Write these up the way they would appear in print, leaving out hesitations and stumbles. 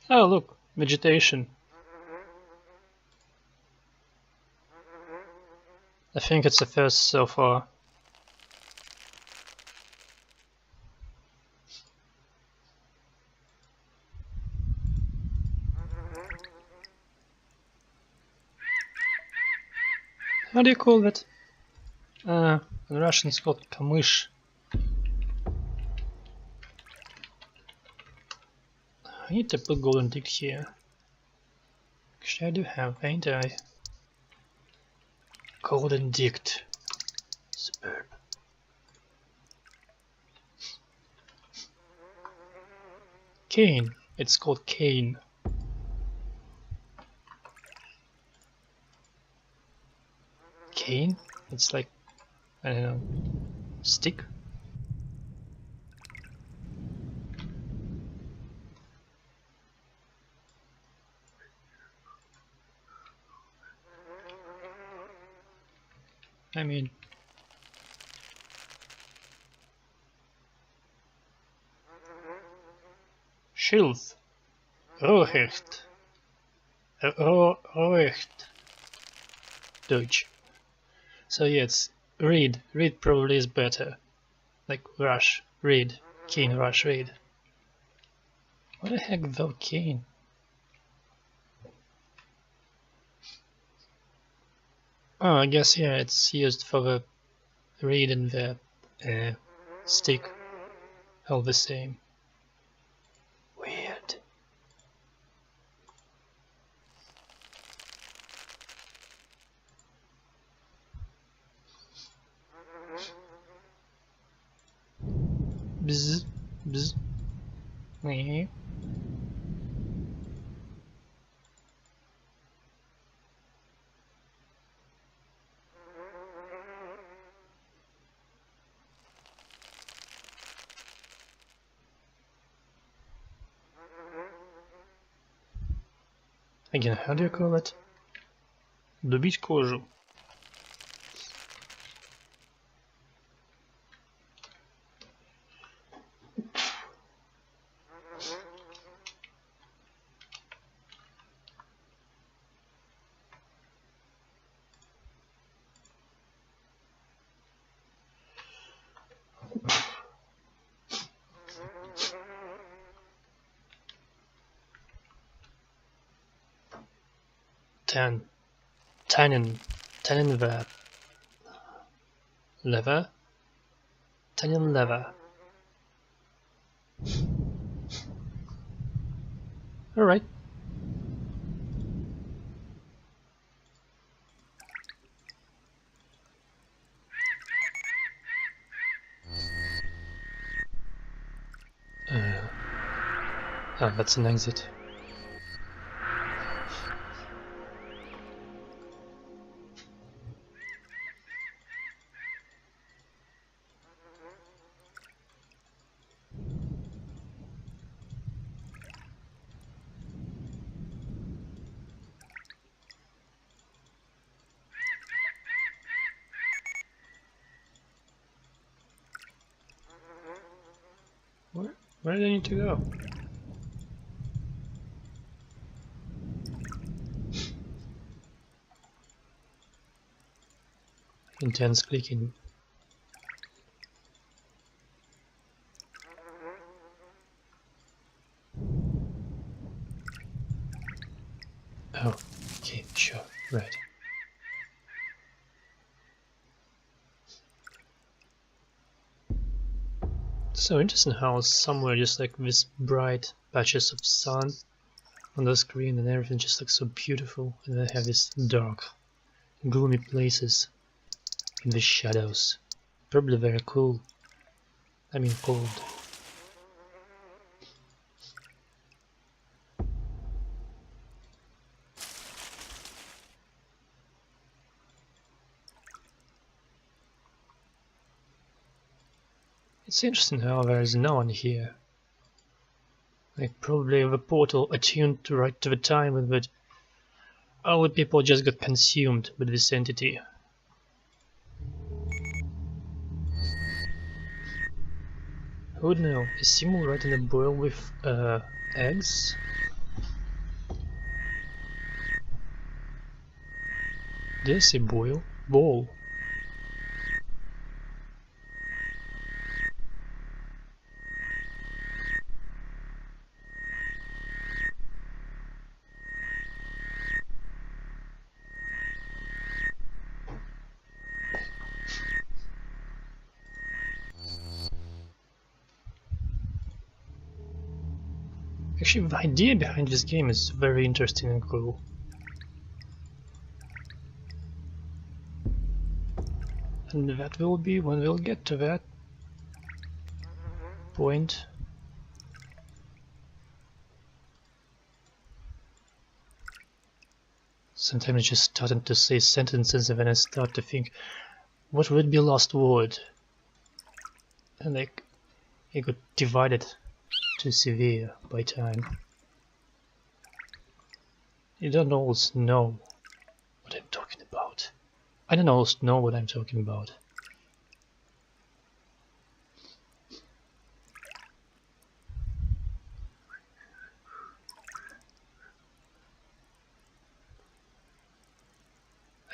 Oh, look, vegetation. I think it's the first so far. How do you call that? In Russian it's called камыш. I need to put golden dick here. Actually, I do have, ain't I? Golden dict. Superb. Cane. It's called cane. Cane? It's like, I don't know, stick? I mean, Schilf. Rohrecht. Rohrecht. Deutsch. So yeah, it's read. Read probably is better. Like rush, read. Cane, rush, read. What the heck though, cane? Oh, I guess yeah, it's used for the reed and the stick. All the same. Weird. Bzz, bzz. Meh. Again, how do you call it? Добить кожу. Tannin verb. Lever. Tannin lever. Alright. Oh, that's an exit. Where do I need to go? Intense clicking. Oh, okay, sure, right. So interesting how somewhere just like this bright patches of sun on the screen and everything just looks so beautiful, and then I have these dark, gloomy places in the shadows. Probably very cool. I mean cold. It's interesting how there is no one here. Like probably the portal attuned right to the time, but all the people just got consumed with this entity. Who would know? Is Simul right in a boil with eggs? There's a ball. Actually, the idea behind this game is very interesting and cool. And that will be when we'll get to that point. Sometimes I just started to say sentences and then I start to think, what would be last word? And like, it got divided too severe by time. You don't always know what I'm talking about. I don't always know what I'm talking about.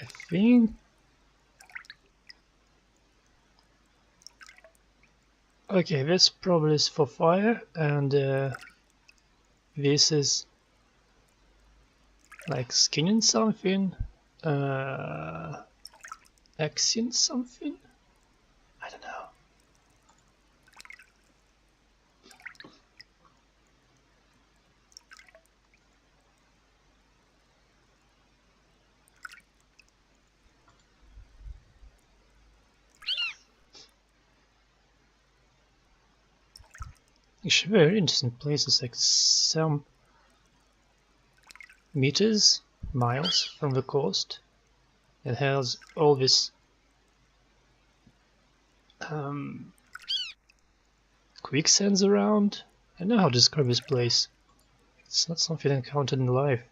I think... Okay, this probably is for fire, and this is like skinning something, axing something? I don't know. Actually, very interesting places, like some meters, miles from the coast. It has all this quicksands around. I know how to describe this place. It's not something I encountered in life.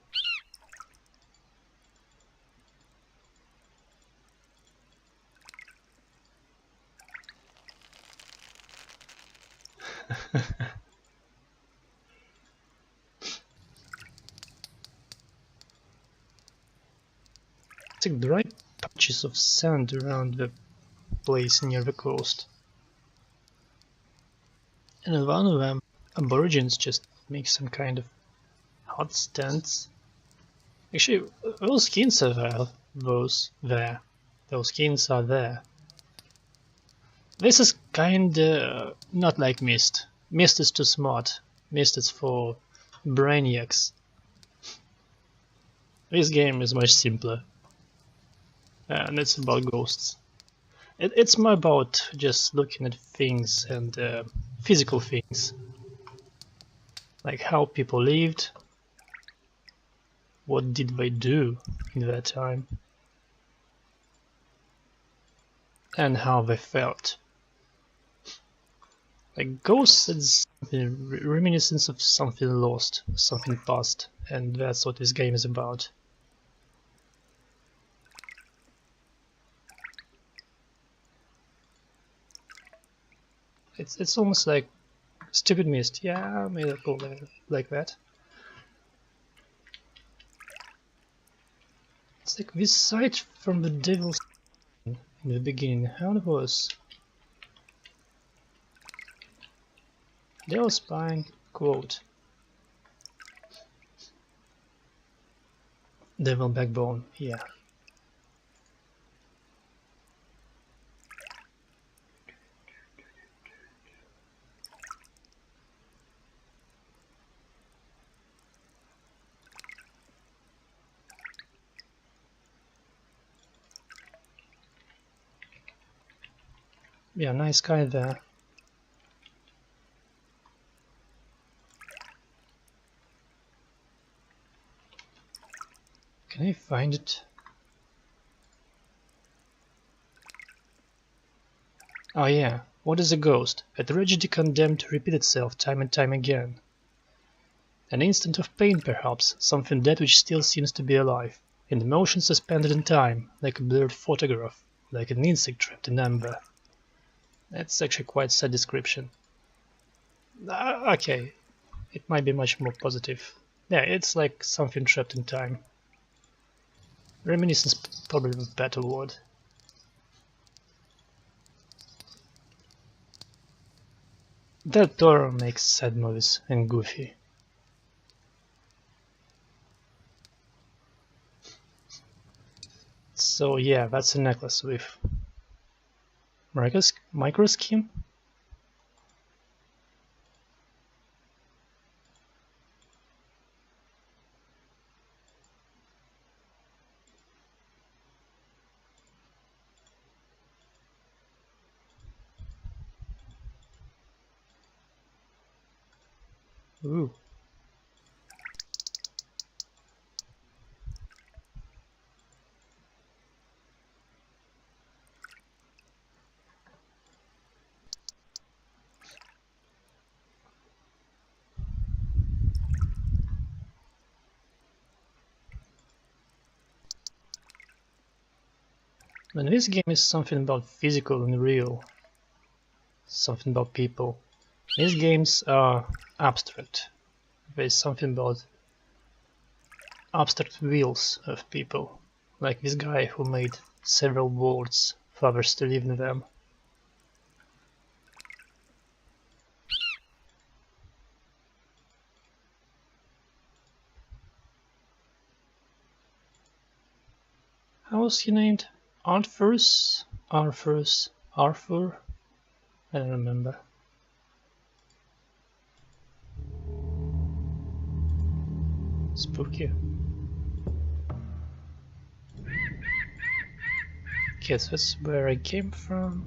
It's like dry patches of sand around the place near the coast. And in one of them, aborigines just make some kind of hot stands. Actually, those skins are there. Those skins are there. This is kinda not like Myst. Myst is too smart. Myst is for brainiacs. This game is much simpler. And it's about ghosts. It's more about just looking at things and physical things. Like how people lived, what did they do in that time, and how they felt. Like ghosts is reminiscence of something lost, something past, and that's what this game is about. It's almost like Stupid Myst. Yeah, maybe I'll call it like that. It's like this sight from the Devil's in the beginning. How it was? Devil's Spine, quote. Devil Backbone, yeah. Yeah, nice guy there. Can I find it? Oh yeah, what is a ghost? A tragedy condemned to repeat itself time and time again. An instant of pain perhaps, something dead which still seems to be alive, in motion suspended in time, like a blurred photograph, like an insect trapped in amber. That's actually quite a sad description. Okay, it might be much more positive. Yeah, it's like something trapped in time. Reminiscence, probably a better word. Del Toro makes sad movies and goofy. So yeah, that's a necklace with micro scheme. Ooh. And this game is something about physical and real. Something about people. These games are abstract. There's something about abstract wills of people. Like this guy who made several worlds for others to live in them. How was he named? Arthurus? Arthur? I don't remember. Spooky. Okay, so that's where I came from.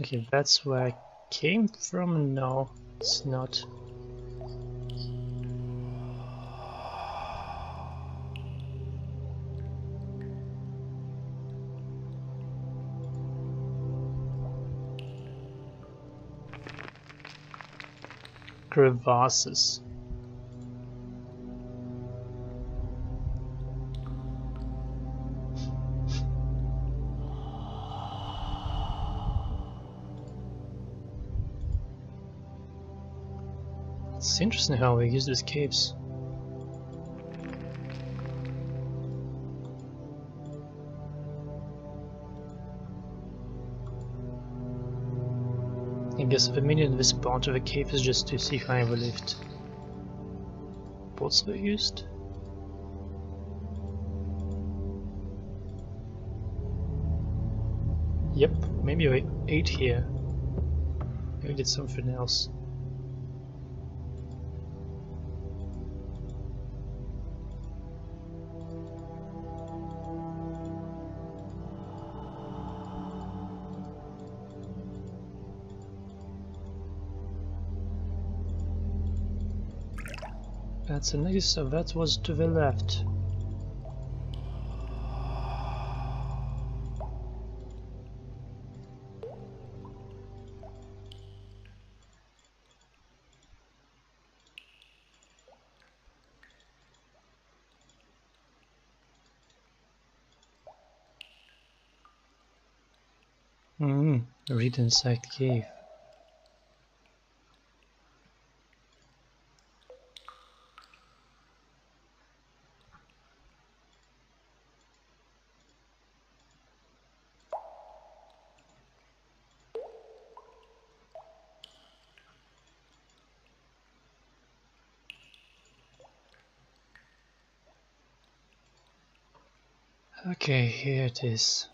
Okay, that's where I came from. No, it's not. Crevasses. It's interesting how we use these caves. I guess the meaning of this part of the cave is just to see how we lived. Pots were used. Yep, maybe we ate here. Maybe did something else. That's a nice, so that was to the left. Read inside cave. Okay, here it is.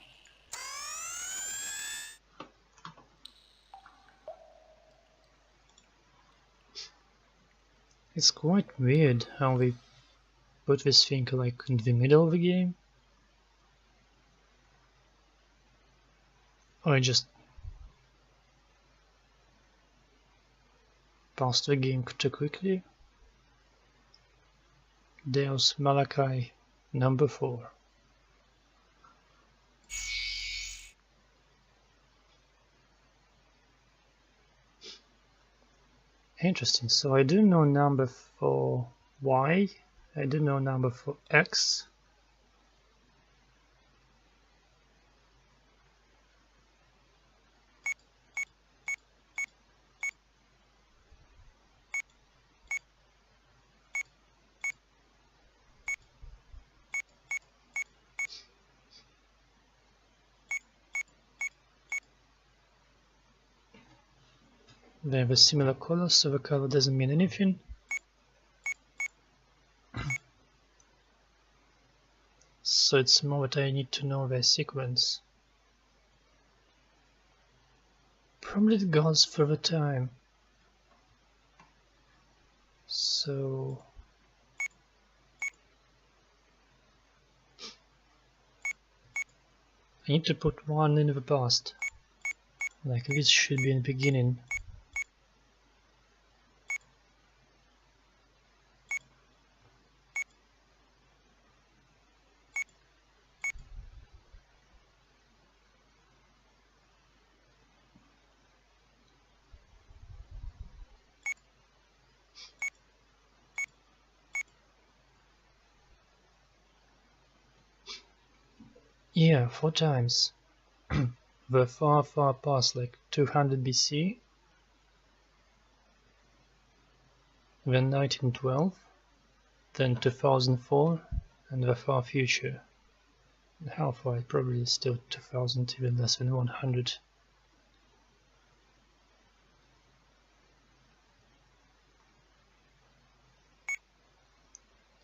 It's quite weird how we put this thing like in the middle of the game. Or I just passed the game too quickly. Deus Malachi number 4. Interesting, so I do know number for Y, I do know number for X. They have a similar color, so the color doesn't mean anything. So it's more that I need to know their sequence. Probably it goes for the time. So I need to put one in the past. Like this should be in the beginning. Yeah, 4 times. The far past, like 200 BC, then 1912, then 2004, and the far future. And how far? Probably still 2000, even less than 100.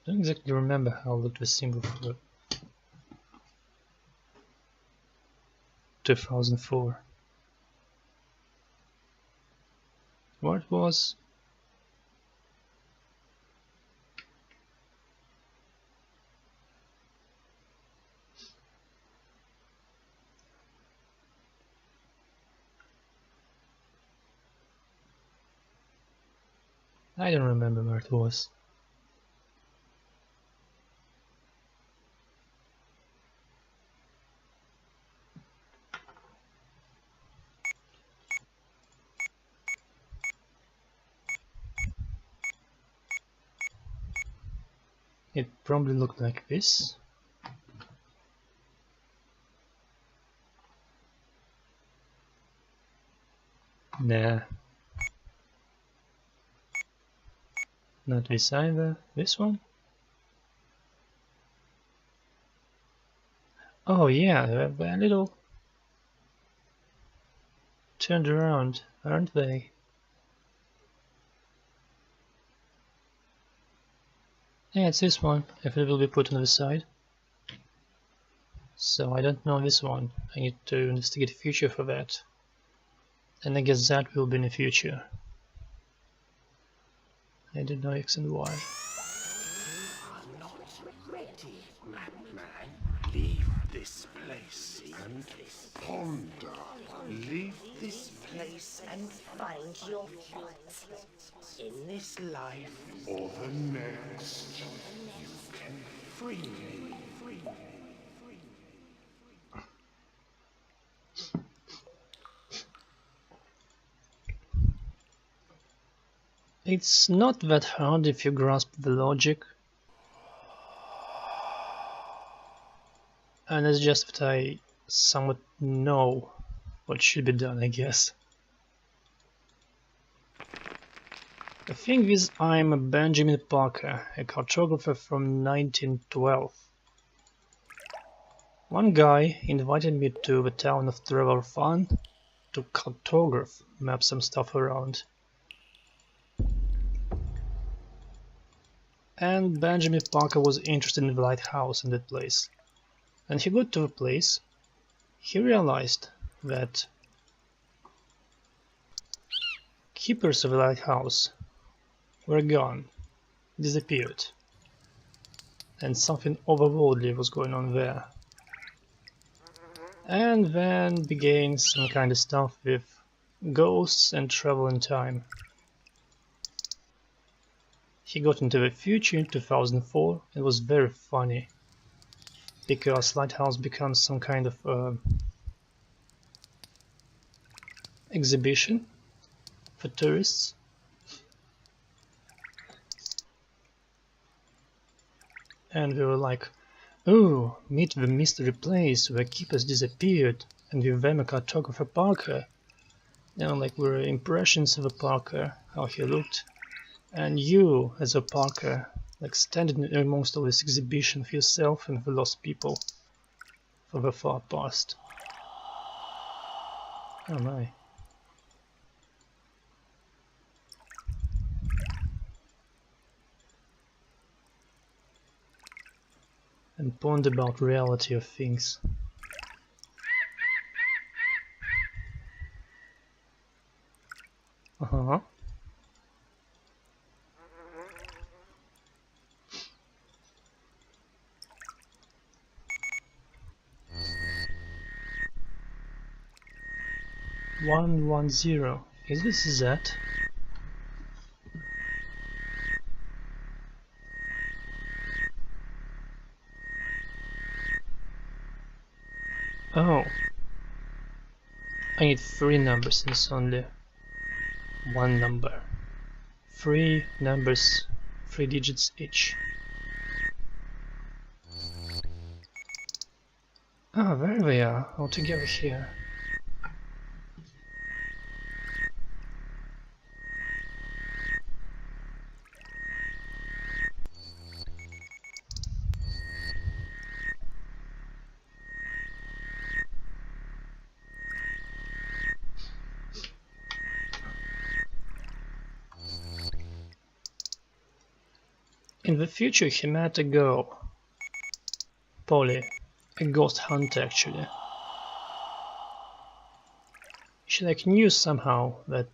I don't exactly remember how looked the symbol for 2004. What was? I don't remember where it was. It probably looked like this. Nah. Not this either. This one? Oh yeah, they're a little turned around, aren't they? Yeah, it's this one, if it will be put on the side. So I don't know this one. I need to investigate the future for that. And I guess that will be in the future. I don't know X and Y. Leave this place and ponder. Leave this place and find your fate. In this life or the next, you can free me. It's not that hard if you grasp the logic. And it's just that I somewhat know what should be done, I guess. The thing is, I'm Benjamin Parker, a cartographer from 1912. One guy invited me to the town of Trevorfan to cartograph, map some stuff around. And Benjamin Parker was interested in the lighthouse in that place. And he got to the place, he realized that keepers of the lighthouse were gone, disappeared, and something otherworldly was going on there. And then began some kind of stuff with ghosts and travel in time. He got into the future in 2004. It was very funny, because lighthouse becomes some kind of exhibition for tourists. And we were like, oh, meet the mystery place where keepers disappeared, and with them a cartographer Parker. Like we were impressions of a Parker, how he looked. And you, as a Parker, like standing amongst all this exhibition of yourself and the lost people for the far past. Oh my. And ponder about reality of things. Uh-huh. "110. Is this that? Oh. I need 3 numbers and it's only 1 number. 3 numbers, 3 digits each. Ah, there we are, all together here. In the future he met a girl, Polly, a ghost hunter actually. She knew somehow that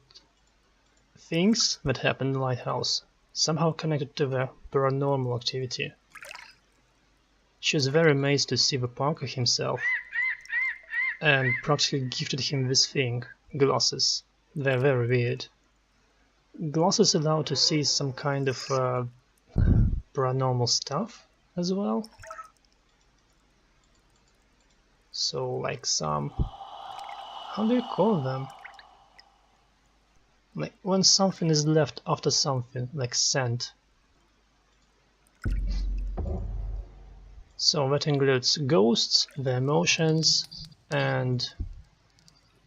things that happened in the lighthouse somehow connected to the paranormal activity. She was very amazed to see the Parker himself and practically gifted him this thing, glasses. They're very weird. Glasses allow to see some kind of paranormal stuff as well. So like some, how do you call them? Like when something is left after something, like scent. So that includes ghosts, their emotions, and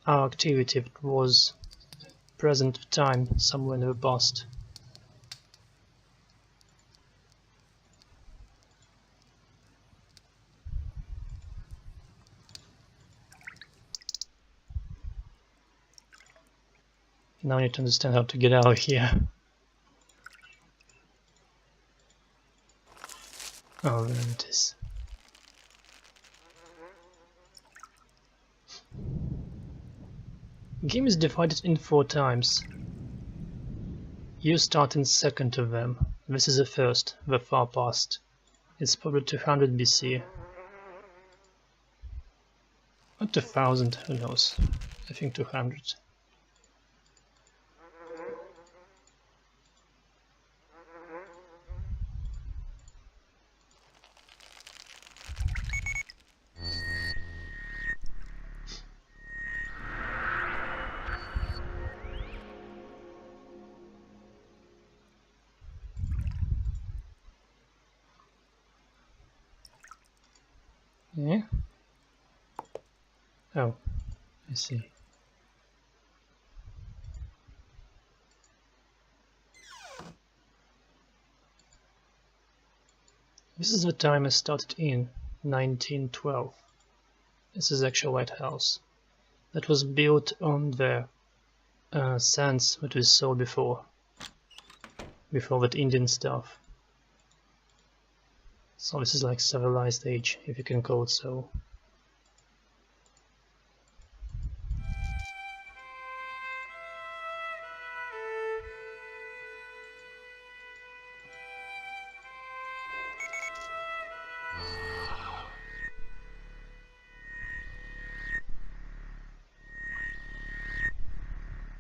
our activity that was present time somewhere in the past. Now I need to understand how to get out of here. Oh, there it is. Game is divided in 4 times. You start in second of them. This is the first, the far past. It's probably 200 BC. Or 2000, who knows. I think 200. Yeah. Oh, I see. This is the time I started in, 1912. This is the actual lighthouse that was built on the sands that we saw before that Indian stuff. So this is like civilized age, if you can call it so.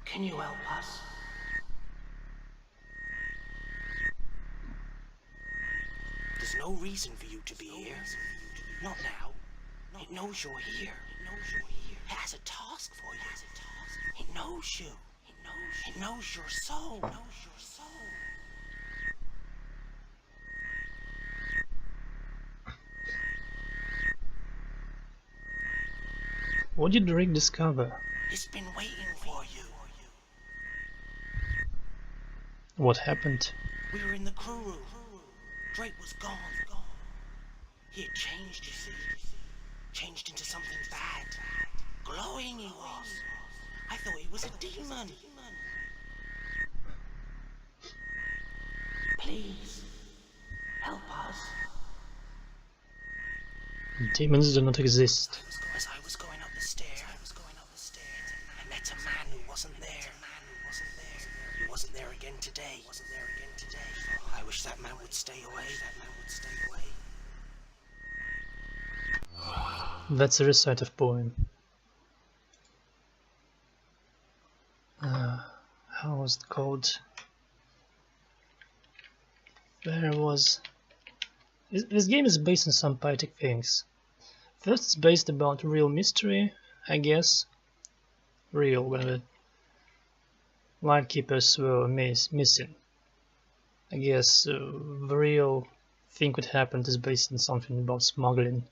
Can you help us? There's no reason for you to be here. Not now. It knows you're here. It has a task for you. It knows you. It knows your soul. What did Rick discover? It's been waiting for you. What happened? We were in the crew room. Drake was gone. He had changed, you see. Changed into something bad. Glowing he was. I thought he was a demon. Please, help us. Demons do not exist. As I was going up the stairs, I met a man who wasn't there. He wasn't there again today. I wish that man would stay away. That's a recitative poem. How was it called? There was... This game is based on some poetic things. First, it's based about real mystery, I guess. Real, when the lightkeepers were missing. I guess the real thing that happened is based on something about smuggling.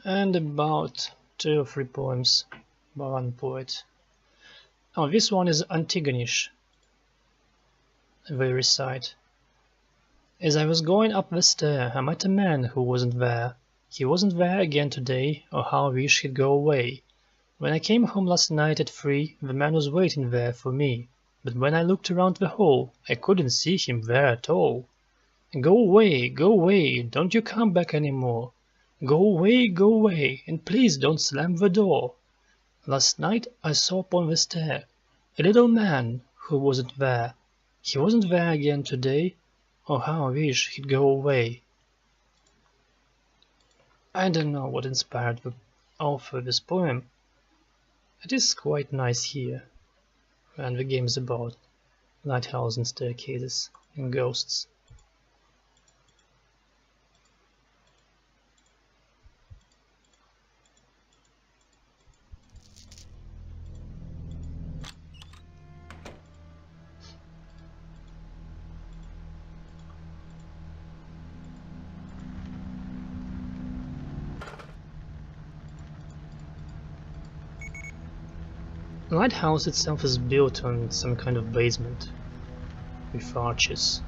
And about 2 or 3 poems by one poet. Oh, this one is Antigonish. They recite. As I was going up the stair, I met a man who wasn't there. He wasn't there again today, or how I wish he'd go away. When I came home last night at 3, the man was waiting there for me. But when I looked around the hall, I couldn't see him there at all. Go away, don't you come back any more. Go away, and please don't slam the door. Last night I saw upon the stair a little man who wasn't there. He wasn't there again today, oh how I wish he'd go away. I don't know what inspired the author of this poem. It is quite nice here, and the game is about lighthouses and staircases and ghosts. The lighthouse itself is built on some kind of basement with arches.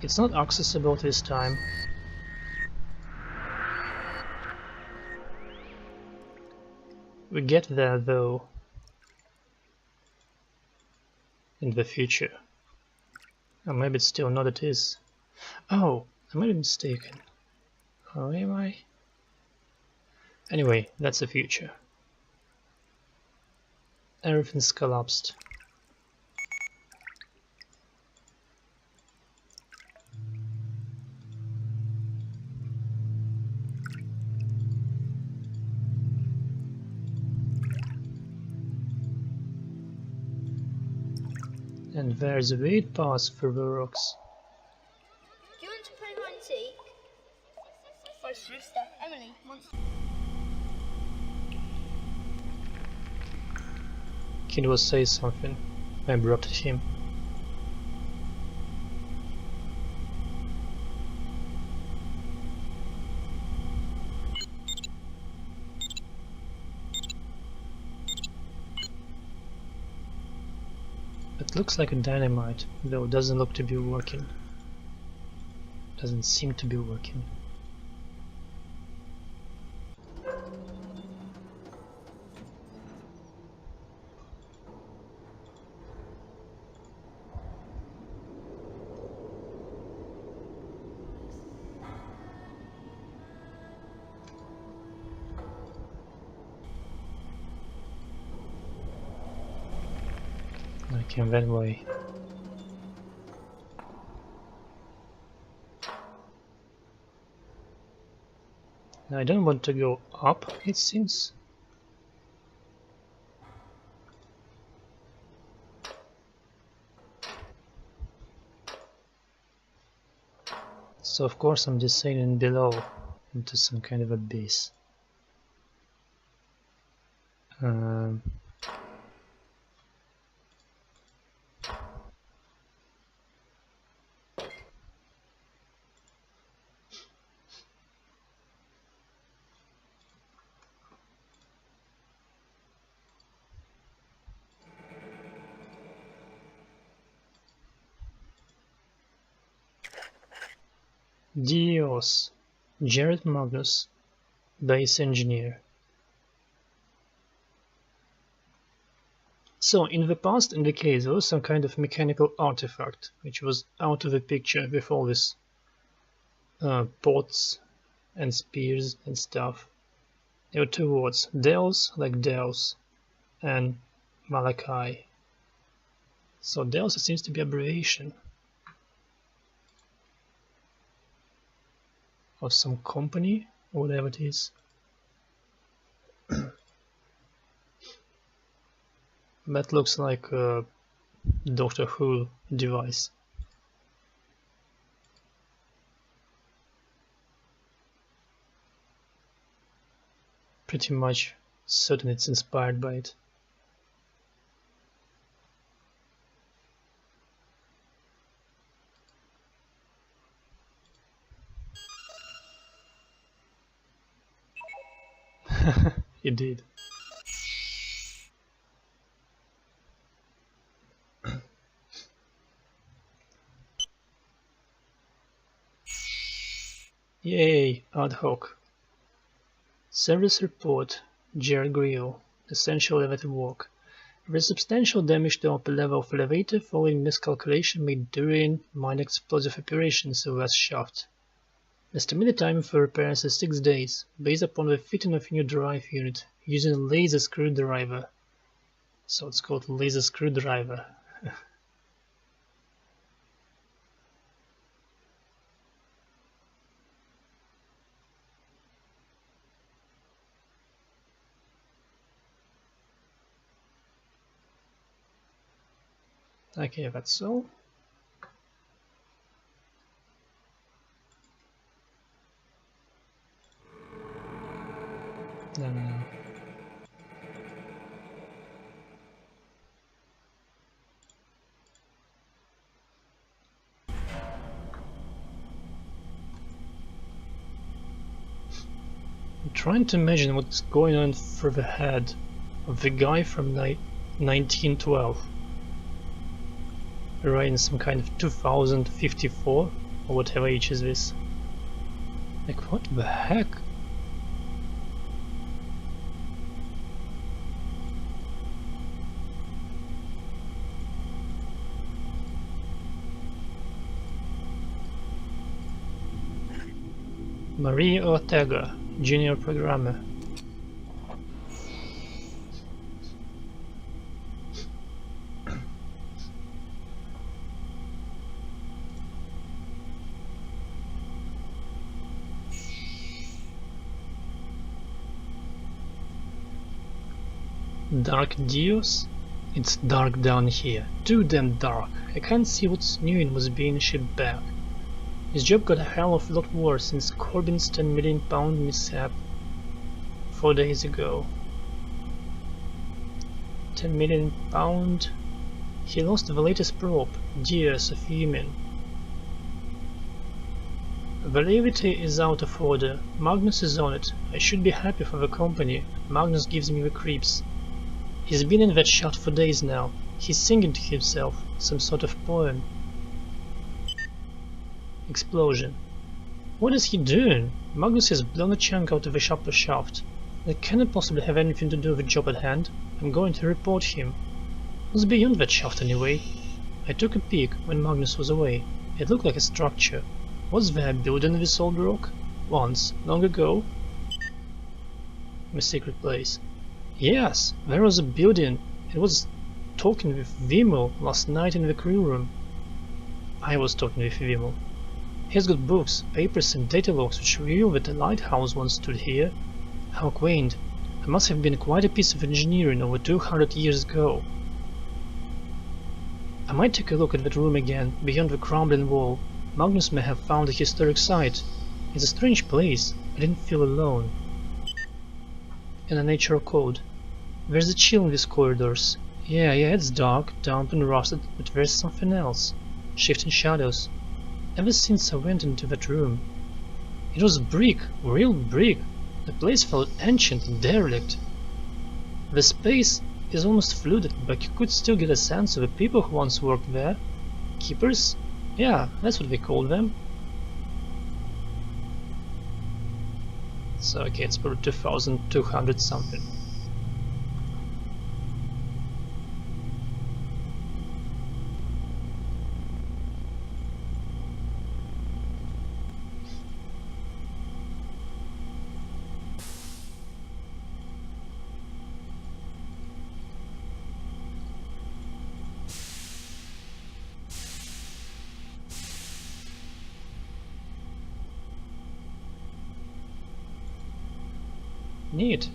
It's not accessible this time. We get there though in the future. Or maybe it's still not, it is. Oh, I might be mistaken. Or am I? Anyway, that's the future. Everything's collapsed. And there's a wide path through the rocks. Do you want to play hide and seek? My sister, Emily, wants to. Kid was saying something. I interrupted him. It looks like a dynamite, though it doesn't look to be working. Doesn't seem to be working. I can that way. I don't want to go up, it seems. So of course I'm just sailing below into some kind of abyss. Dios, Jared Magnus, base engineer. So, in the past, in the case, there was some kind of mechanical artifact, which was out of the picture with all these pots and spears and stuff. There were two words, Deus, like Deus, and Malachi. So Deus seems to be abbreviation of some company, or whatever it is. That looks like a Doctor Who device. Pretty much certain it's inspired by it. It did. Yay, ad hoc. Service report, Jared Grill, essential elevator work. There is substantial damage to upper level of elevator following miscalculation made during minor explosive operations of last shaft. Estimated time for repairs is 6 days, based upon the fitting of a new drive unit, using a laser screwdriver. So it's called laser screwdriver. Okay, that's all. No. I'm trying to imagine what's going on through the head of the guy from 1912. Writing some kind of 2054 or whatever age is this. Like, what the heck? Maria Ortega, junior programmer. Dark Dios? It's dark down here. Too damn dark. I can't see what's new and was being shipped back. His job got a hell of a lot worse since Corbin's £10 million mishap 4 days ago. £10 million? He lost the latest probe, Gears of Human. Validity is out of order. Magnus is on it. I should be happy for the company. Magnus gives me the creeps. He's been in that shot for days now. He's singing to himself, some sort of poem. Explosion. What is he doing? Magnus has blown a chunk out of the upper shaft. That cannot possibly have anything to do with the job at hand. I'm going to report him. What's beyond that shaft anyway? I took a peek when Magnus was away. It looked like a structure. Was there a building in this old rock? Once, long ago? A secret place. Yes, there was a building. It was talking with Vimmel last night in the crew room. I was talking with Vimmel. He's got books, papers and data logs which reveal that the lighthouse once stood here. How quaint. It must have been quite a piece of engineering over 200 years ago. I might take a look at that room again, beyond the crumbling wall. Magnus may have found a historic site. It's a strange place. I didn't feel alone. In a natural code. There's a chill in these corridors. Yeah, it's dark, damp and rusted, but there's something else. Shifting shadows. Ever since I went into that room. It was brick, real brick. The place felt ancient and derelict. The space is almost flooded, but you could still get a sense of the people who once worked there. Keepers? Yeah, that's what they call them. So okay, it's probably 2200 something. Neat.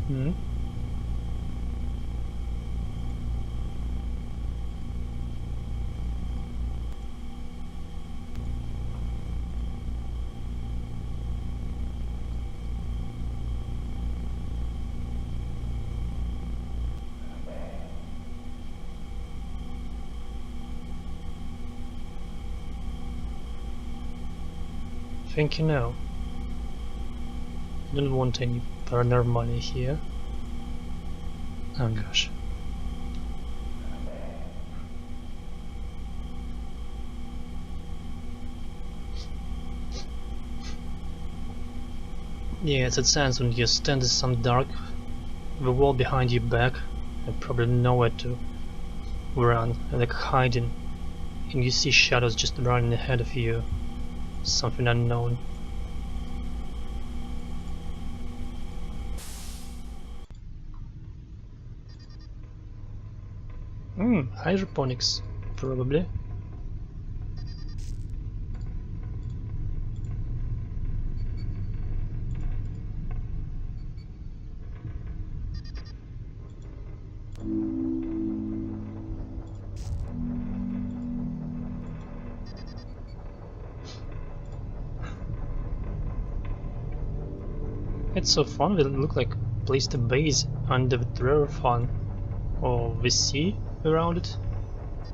Hmm. Think you know. Don't want any paranormal here. Oh gosh. Yeah, it's a sense when you stand in some dark, the wall behind your back, and probably nowhere to run, like hiding, and you see shadows just running ahead of you. Something unknown. Hydroponics, probably. It's so fun, will look like a place to base under the river fun. Or the sea around it.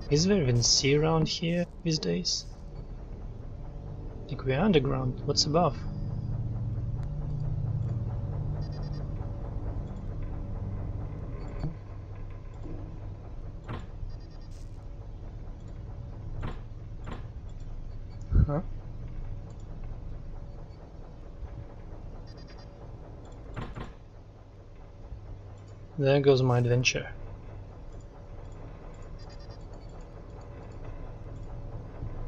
Is there even sea around here these days? Like we're underground, what's above? Huh? There goes my adventure.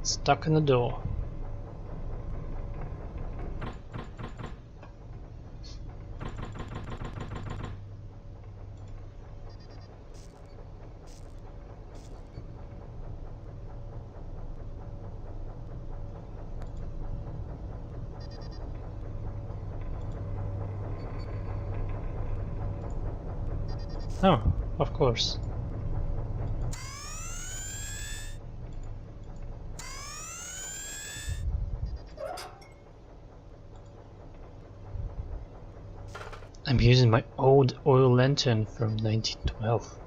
Stuck in the door. Oh, of course. I'm using my old oil lantern from 1912.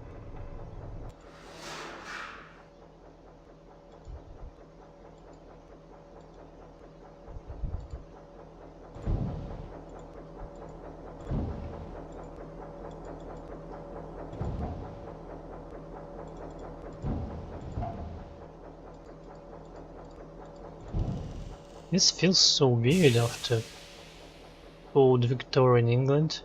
This feels so weird after old Victorian England.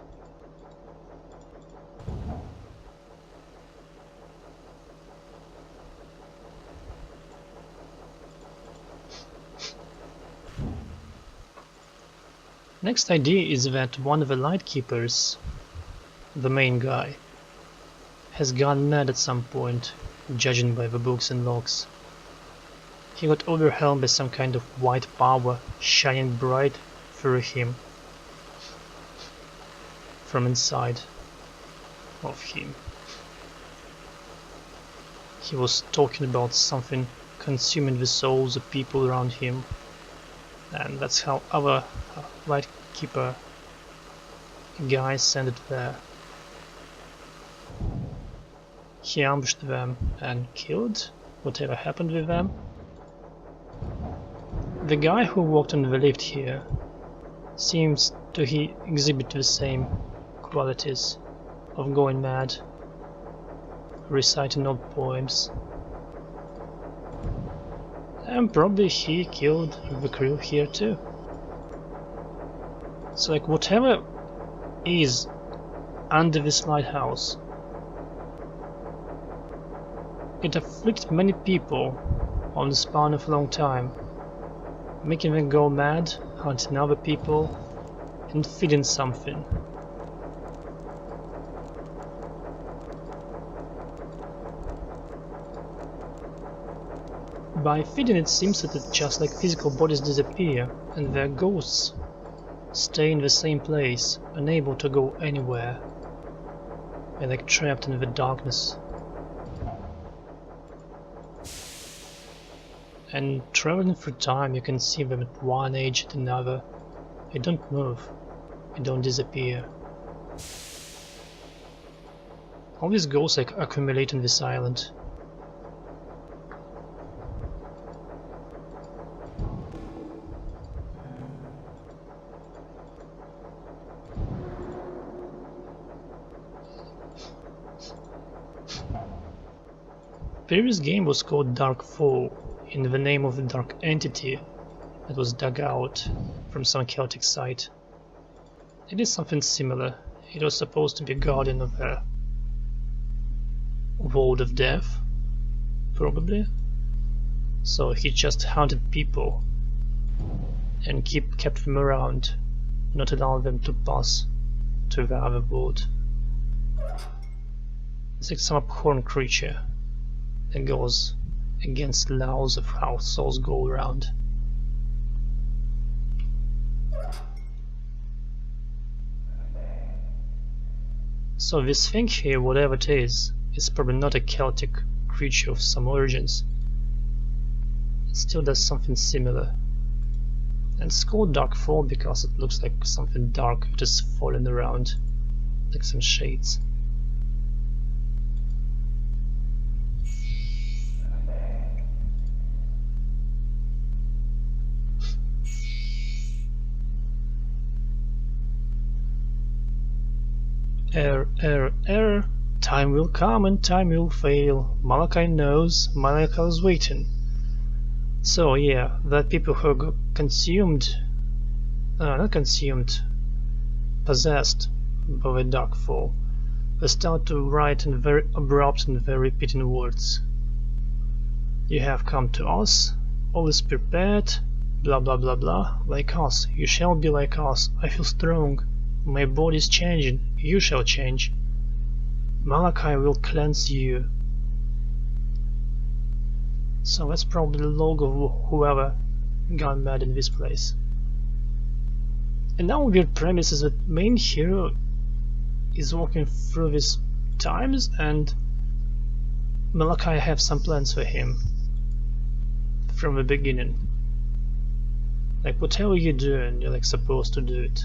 Next idea is that one of the Lightkeepers, the main guy, has gone mad at some point, judging by the books and logs. He got overwhelmed by some kind of white power shining bright through him from inside of him. He was talking about something consuming the souls of people around him, and that's how our Lightkeeper guys sent it there. He ambushed them and killed whatever happened with them. The guy who walked on the lift here seems to exhibit the same qualities of going mad, reciting old poems, and probably he killed the crew here too. So like whatever is under this lighthouse, it afflicts many people on the span of a long time, making them go mad, hunting other people and feeding something. By feeding it seems that it just like physical bodies disappear and their ghosts stay in the same place, unable to go anywhere. They're like trapped in the darkness. And traveling through time, you can see them at one age to another. They don't move, they don't disappear. All these ghosts like accumulate on this island. Previous game was called Darkfall, in the name of the dark entity that was dug out from some Celtic site. It is something similar. It was supposed to be a guardian of a world of death, probably. So he just hunted people and kept them around, not allowing them to pass to the other world. It's like some abhorrent creature that goes against the laws of how souls go around. So this thing here, whatever it is probably not a Celtic creature of some origins. It still does something similar. And it's called Darkfall because it looks like something dark just falling around, like some shades. Error. Time will come and time will fail. Malachi knows, Malachi is waiting. So yeah, that people who got possessed by the Darkfall, they start to write in very abrupt and very repeating words. You have come to us, all is prepared, blah blah blah blah, like us, you shall be like us, I feel strong. My body is changing, you shall change. Malachi will cleanse you. So that's probably the logo of whoever got mad in this place. And now weird premise is that main hero is walking through these times and Malachi have some plans for him from the beginning. Like whatever you're doing, you're like supposed to do it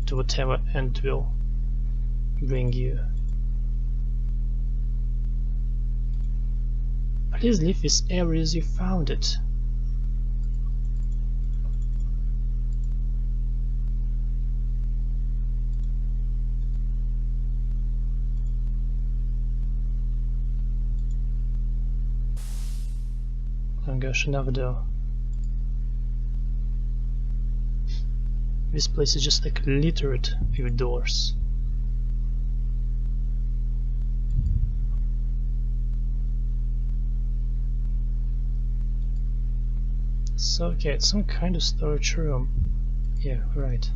to whatever end will bring you. Please leave this area as you found it. Oh gosh, another door. This place is just like littered with doors. So okay, it's some kind of storage room. Yeah, right.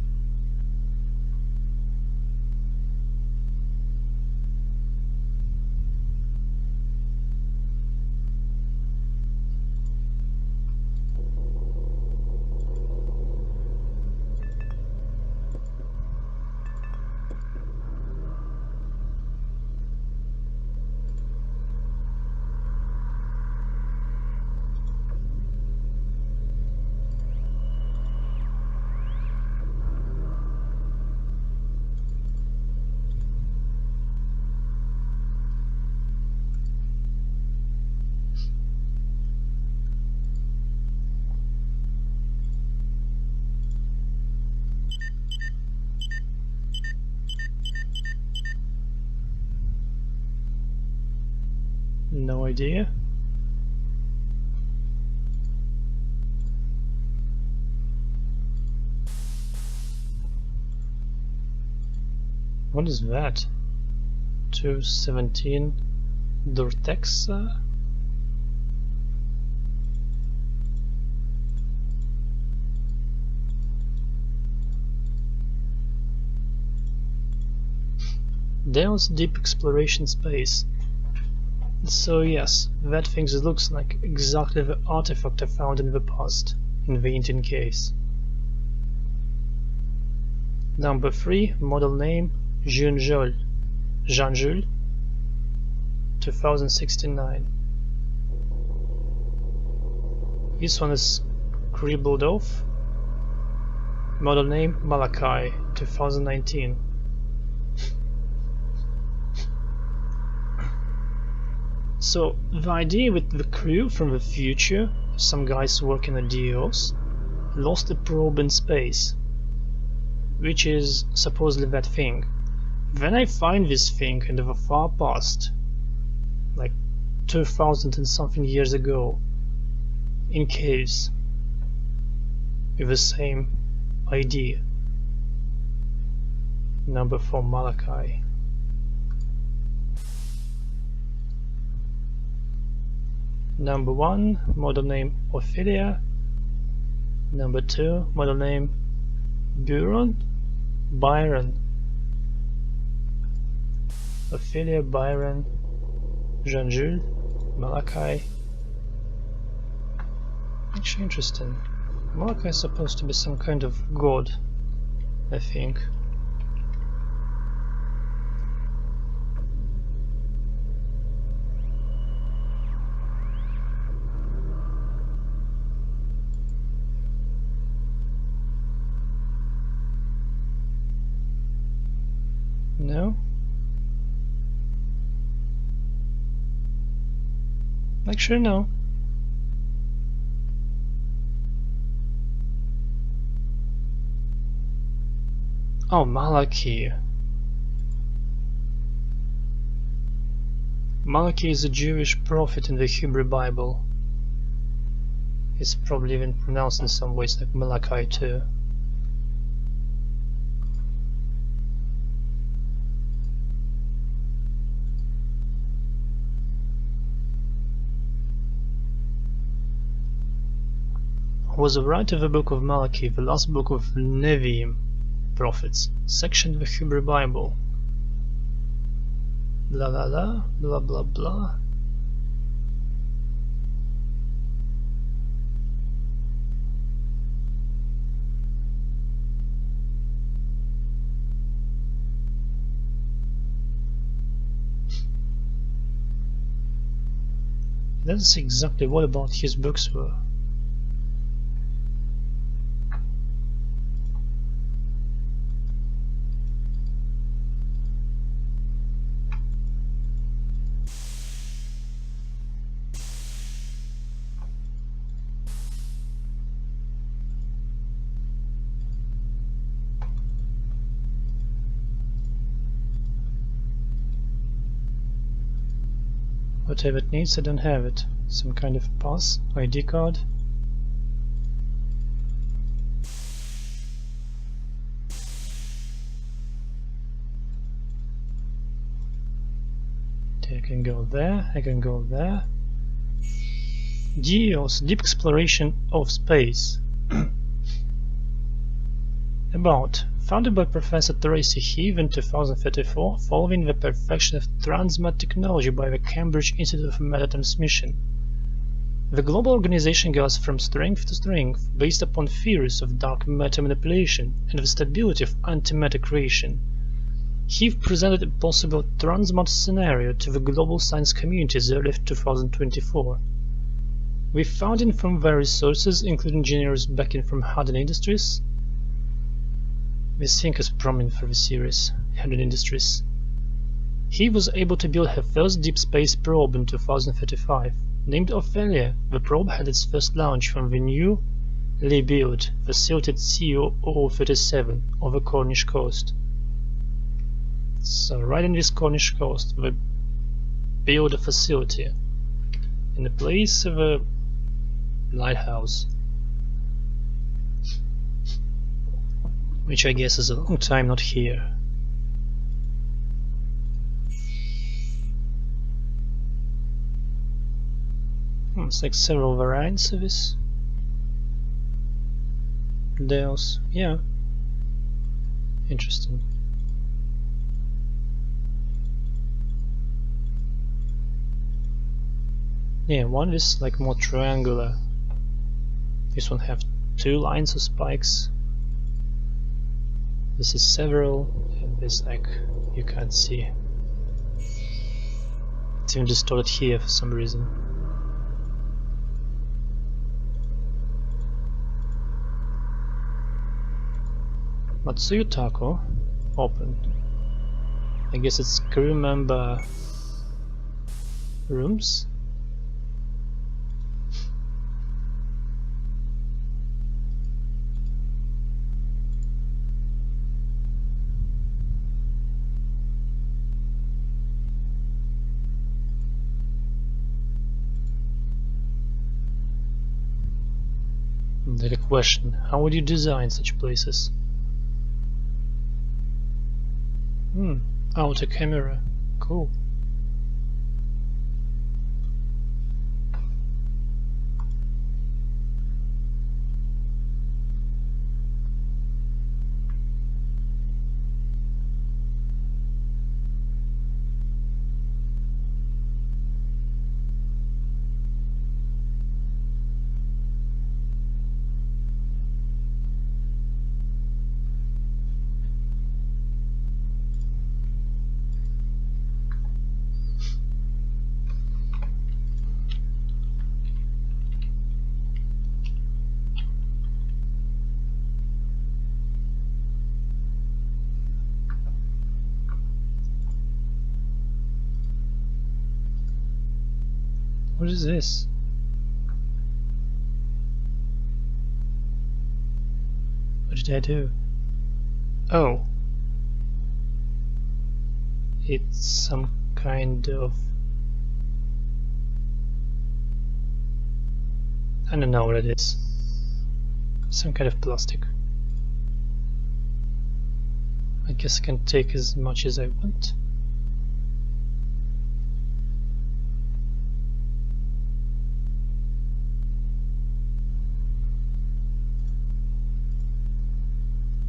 No idea. What is that? 217 Dortexa? Deus Deep Exploration Space. So yes, that thing looks like exactly the artifact I found in the past, in the Indian case. Number 3, model name Jean-Jules, 2069. This one is scribbled off. Model name Malachi, 2019. So the idea with the crew from the future, some guys working at Dios, lost a probe in space, which is supposedly that thing. Then I find this thing in the far past, like 2000 and something years ago, in caves, with the same idea. Number 4, Malachi. Number 1, model name Ophelia. Number 2, model name Byron. Ophelia, Byron, Jean-Jules, Malachi. Actually interesting. Malachi is supposed to be some kind of god, I think. No? Actually, no. Oh, Malachi. Malachi is a Jewish prophet in the Hebrew Bible. It's probably even pronounced in some ways like Malachi too. Was the writer of the book of Malachi, the last book of Nevi'im, prophets, section of the Hebrew Bible. Blah blah blah, blah blah blah. That's exactly what about his books were. Whatever it needs, I don't have it. Some kind of pass, ID card. there, I can go there. DEOS, Deep Exploration of Space. About. Founded by Professor Tracy Heave in 2034, following the perfection of transmat technology by the Cambridge Institute of Metatransmission. The global organization goes from strength to strength based upon theories of dark matter manipulation and the stability of antimatter creation. Heave presented a possible transmat scenario to the global science community as early as 2024. We found it from various sources, including generous backing from Hardin Industries. This thing is prominent for the series, Hardin Industries. He was able to build her first deep space probe in 2035. Named Ophelia, the probe had its first launch from the newly built facility at CO-037 on the Cornish coast. So right in this Cornish coast, they built a facility in the place of a lighthouse, which I guess is a long time not here. It's like several variants of this. Deos, yeah. Interesting. Yeah, one is like more triangular. This one have two lines of spikes. This is several, and this like you can't see. It's even distorted here for some reason. Matsuyu Tako, open. I guess it's crew member rooms. Like a question, how would you design such places? Outer camera, cool. What is this? What did I do? Oh. It's some kind of... I don't know what it is. Some kind of plastic. I guess I can take as much as I want.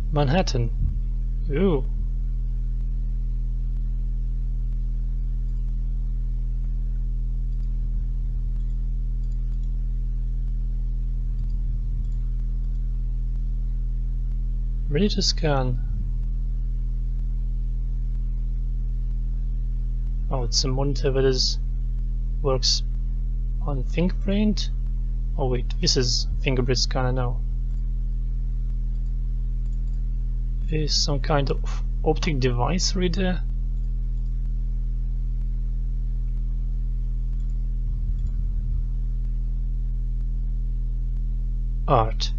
Manhattan. Ooh. Ready to scan. Oh, it's a monitor that works on fingerprint. Oh wait, this is fingerprint scanner now. Is some kind of optic device reader. Art.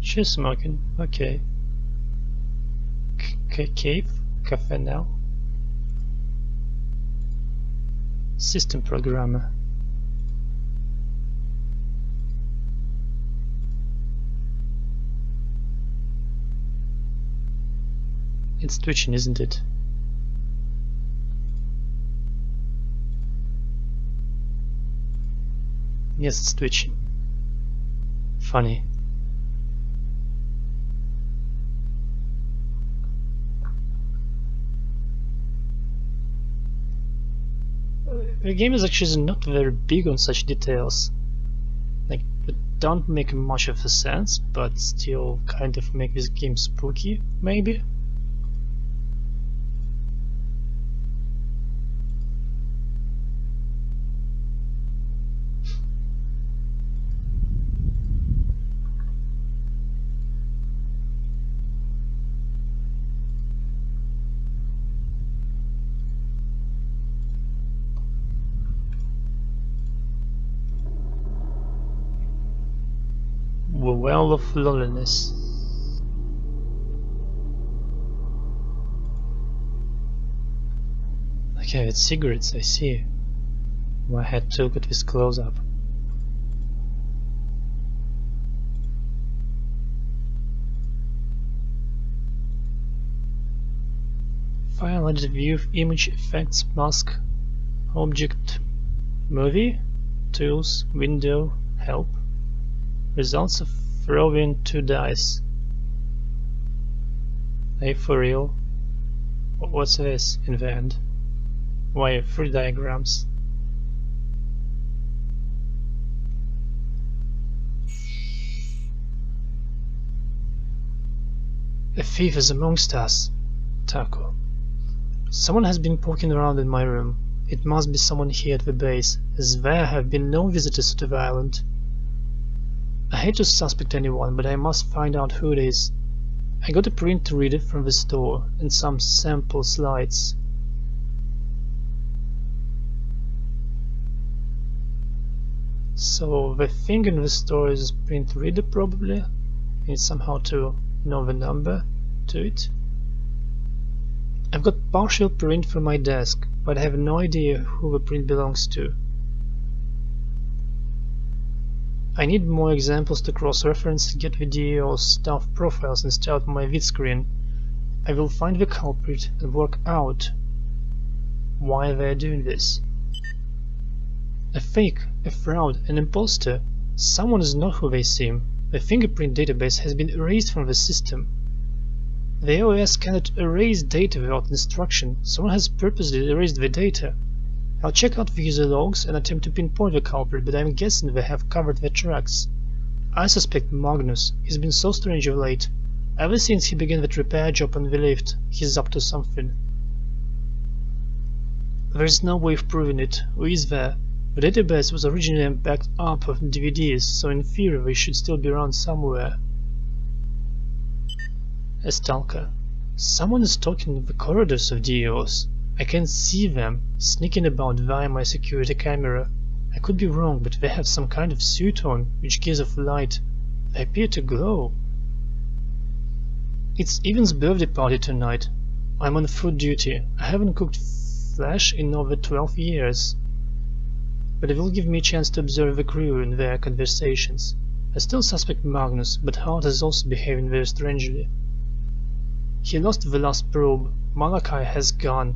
She's smoking. Okay. Cave cafe now. System programmer. It's twitching, isn't it? Yes, it's twitching. Funny. The game is actually not very big on such details. Like, it don't make much of a sense, but still kind of make this game spooky, maybe? The Well of Loneliness. Okay, it's cigarettes, I see. I had to look at this close up. File edit view image effects mask object movie tools window help results of throwing 2 dice. Hey, for real? What's this in the end? Why 3 diagrams? A thief is amongst us. Taco. Someone has been poking around in my room. It must be someone here at the base, as there have been no visitors to the island. I hate to suspect anyone, but I must find out who it is. I got a print reader from the store and some sample slides. So the thing in the store is a print reader probably. I need somehow to know the number to it. I've got partial print from my desk, but I have no idea who the print belongs to. I need more examples to cross-reference and get the DAO staff profiles installed on my vid screen. I will find the culprit and work out why they are doing this. A fake, a fraud, an imposter. Someone is not who they seem. The fingerprint database has been erased from the system. The OS cannot erase data without instruction. Someone has purposely erased the data. I'll check out the user logs and attempt to pinpoint the culprit, but I'm guessing they have covered their tracks. I suspect Magnus. He's been so strange of late. Ever since he began that repair job on the lift, he's up to something. There's no way of proving it. Who is there? The database was originally backed up of DVDs, so in theory they should still be around somewhere. A stalker. Someone is stalking the corridors of DAOs. I can see them sneaking about via my security camera. I could be wrong, but they have some kind of suit on, which gives off light. They appear to glow. It's Evan's birthday party tonight. I'm on food duty. I haven't cooked flesh in over 12 years. But it will give me a chance to observe the crew and their conversations. I still suspect Magnus, but Hart is also behaving very strangely. He lost the last probe. Malachi has gone.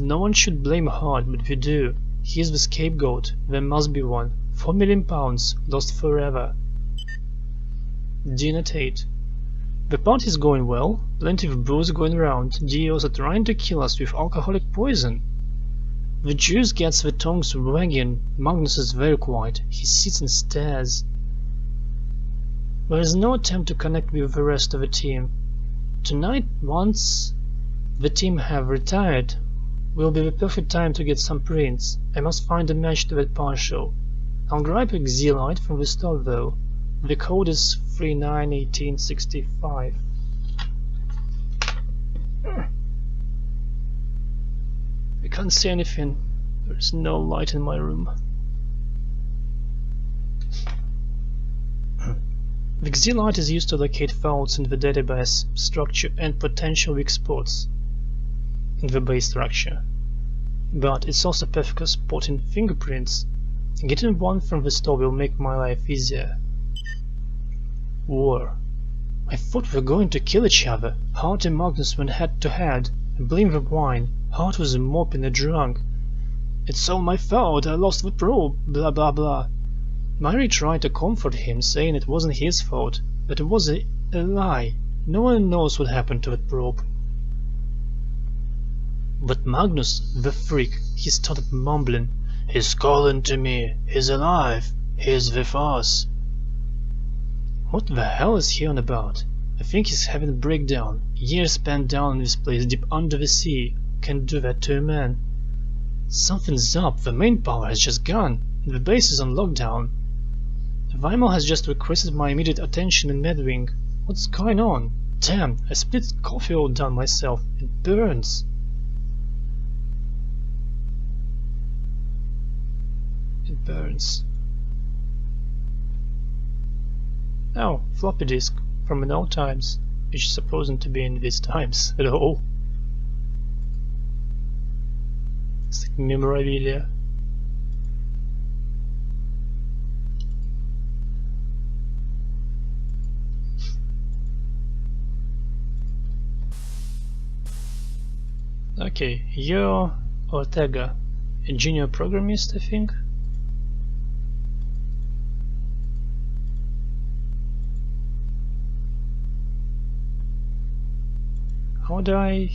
No one should blame Hart, but we do. He is the scapegoat. There must be one. 4 million pounds, lost forever. Dina Tate. The party is going well. Plenty of booze going around. DAOs are trying to kill us with alcoholic poison. The juice gets the tongues wagging. Magnus is very quiet. He sits and stares. There is no attempt to connect with the rest of the team. Tonight, once the team have retired, will be the perfect time to get some prints. I must find a match to that partial. I'll grab a Xelite from the store though. The code is 391865. I can't see anything. There's no light in my room. The Xelite is used to locate faults in the database structure and potential weak spots. in the base structure. But it's also perfect for spotting fingerprints. Getting one from the store will make my life easier. War. I thought we were going to kill each other. Hart and Magnus went head to head. I blame the wine. Hart was a moping and drunk. It's all my fault, I lost the probe, blah blah blah. Mary tried to comfort him, saying it wasn't his fault, but it was a lie. No one knows what happened to that probe. But Magnus, the freak, he started mumbling. He's calling to me, he's alive, he's with us. What the hell is he on about? I think he's having a breakdown. Years spent down in this place deep under the sea can do that to a man. Something's up, the main power has just gone, and the base is on lockdown. Weimar has just requested my immediate attention in Medwing. What's going on? Damn, I split coffee all down myself. It burns. It burns. Oh, floppy disk from an old times, which is supposed to be in these times at all. It's like memorabilia. Okay, you're Ortega, a junior programmist, I think. How do I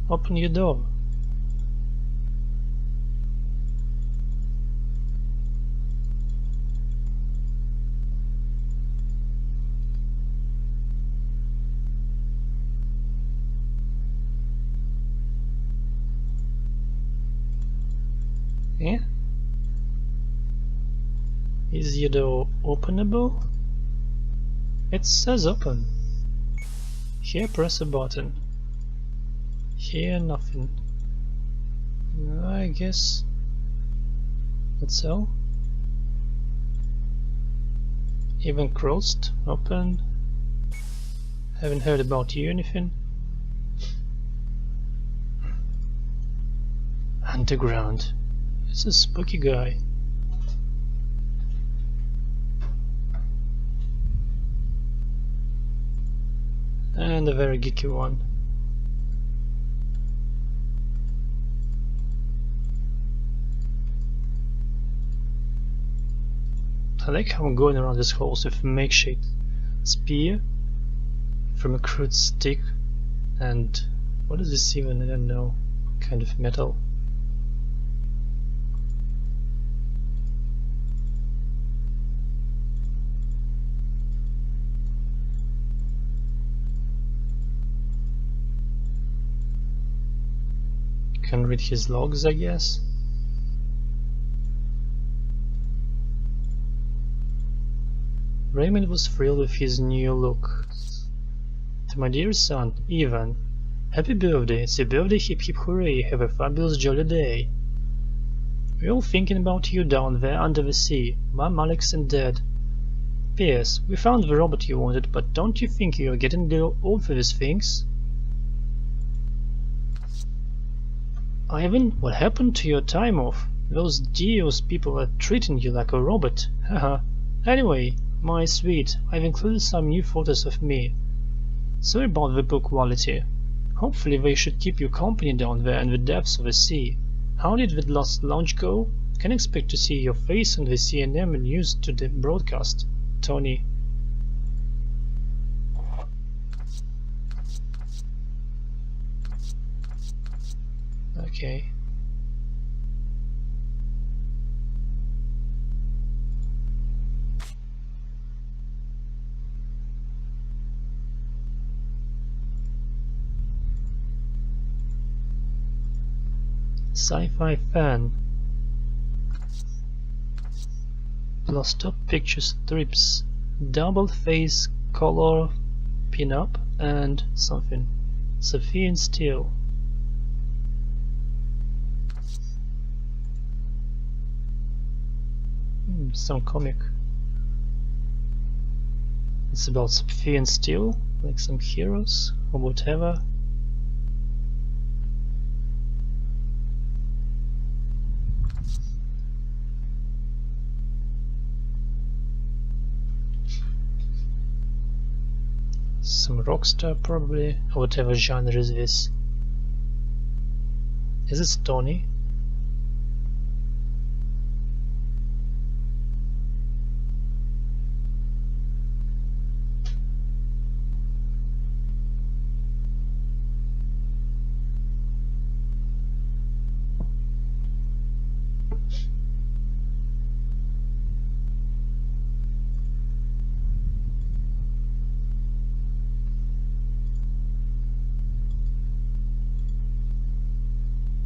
open your door? Yeah? Is your door openable? It says open. Here press a button. Here nothing. I guess that's all. Even closed, open. Haven't heard about you anything. Underground. It's a spooky guy. And a very geeky one. I like how I'm going around this holes with a makeshift spear from a crude stick and what is this even? I don't know. What kind of metal? Can read his logs, I guess. Raymond was thrilled with his new look. To my dear son, Ivan, happy birthday, it's your birthday, hip hip hooray, have a fabulous jolly day. We're all thinking about you down there under the sea, Mom, Alex and Dad. P.S. We found the robot you wanted, but don't you think you're getting a little old for these things? Ivan, what happened to your time off? Those Dios people are treating you like a robot, haha. Anyway, my sweet, I've included some new photos of me. Sorry about the poor quality. Hopefully they should keep you company down there in the depths of the sea. How did the last launch go? Can expect to see your face on the CNN news to the broadcast. Tony. Okay. Sci-fi fan plus top picture strips, double face color pin-up and something. Sophian Steel. Some comic. It's about Sophian Steel, like some heroes or whatever. Some rockstar probably, or whatever genre is this. Is it Stony?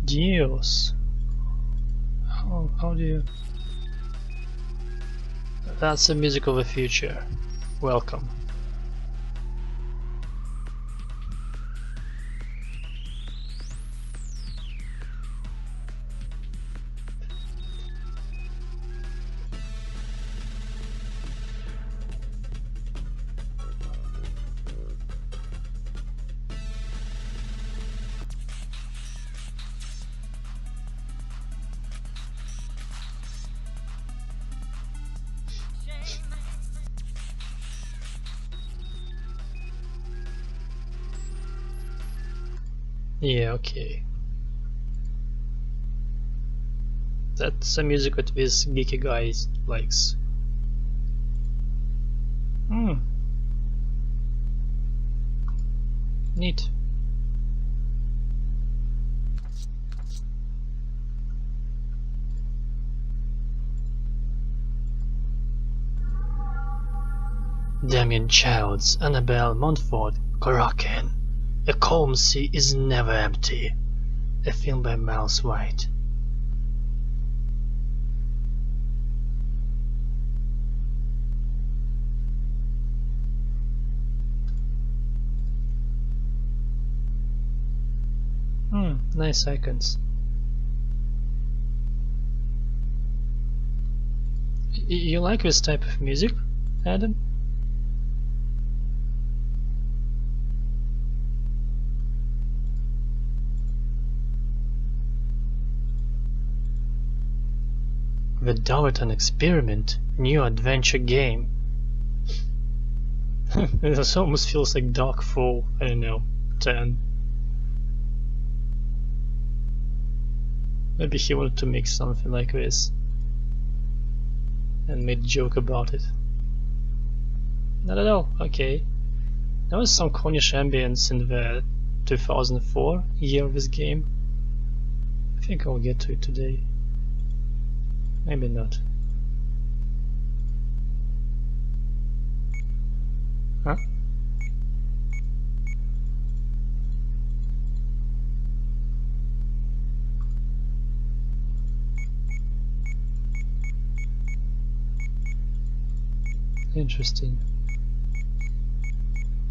Dios. How do you... That's the music of the future. Welcome. Yeah, okay. That's the music that this geeky guy likes. Neat. Damien Childs, Annabelle Montfort, Kraken. A calm sea is never empty. A film by Miles White. Nice icons. You like this type of music, Adam? The Darwin Experiment, new adventure game. This almost feels like Darkfall, I don't know, 10. Maybe he wanted to make something like this and made a joke about it. Not at all, okay. There was some Cornish ambience in the 2004 year of this game. I think I'll get to it today. Maybe not. Huh? Interesting.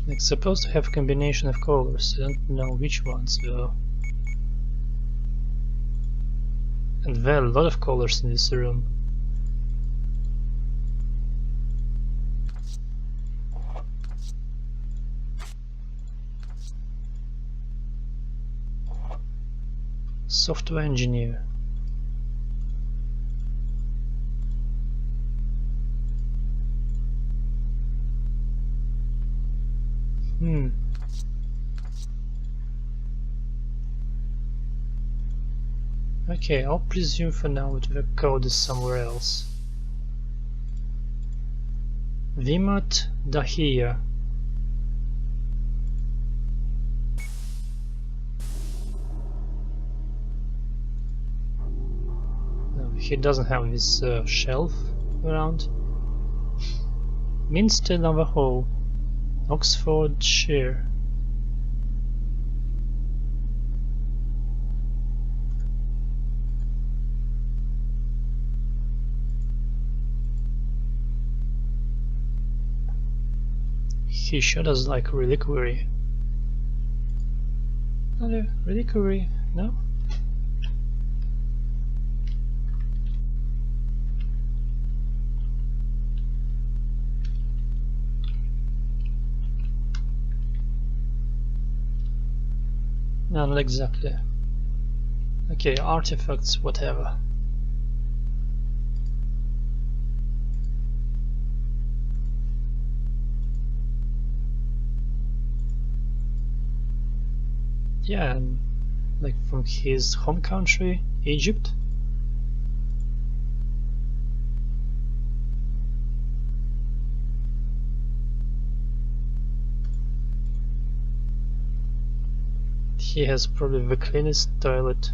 It's supposed to have a combination of colors, I don't know which ones though. And there are a lot of colors in this room. Software engineer. Okay, I'll presume for now that the code is somewhere else. Vimat Dahia. No, he doesn't have this shelf around. Minster Navajo, Oxfordshire. He showed us like reliquary. Hello, reliquary, no? No, not exactly. Okay, artifacts, whatever. Yeah, and like from his home country, Egypt. He has probably the cleanest toilet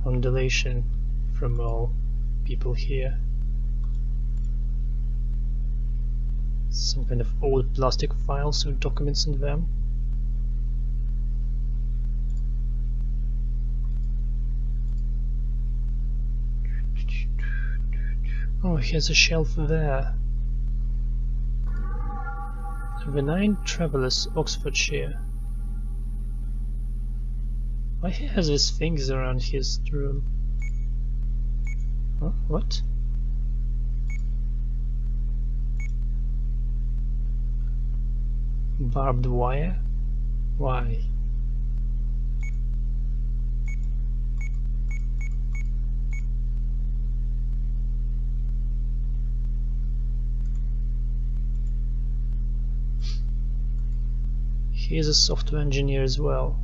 on Dalatian from all people here. Some kind of old plastic files with documents in them. Oh, he has a shelf there. The Nine Travellers, Oxfordshire. Why he has these things around his room? Huh? What? Barbed wire? Why? He is a software engineer as well.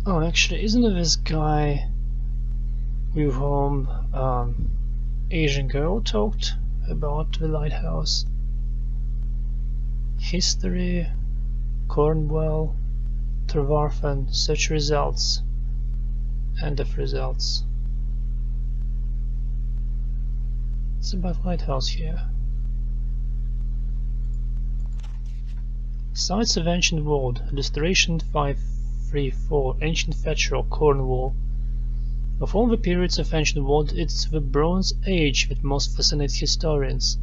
Oh, actually, isn't it this guy with whom Asian girl talked about the lighthouse? History, Cornwall, Trevarthen, search results. End of results. It's about lighthouse here. Sites of Ancient World, Illustration 534, Ancient Fetcherel, Cornwall. Of all the periods of Ancient World, it's the Bronze Age that most fascinates historians.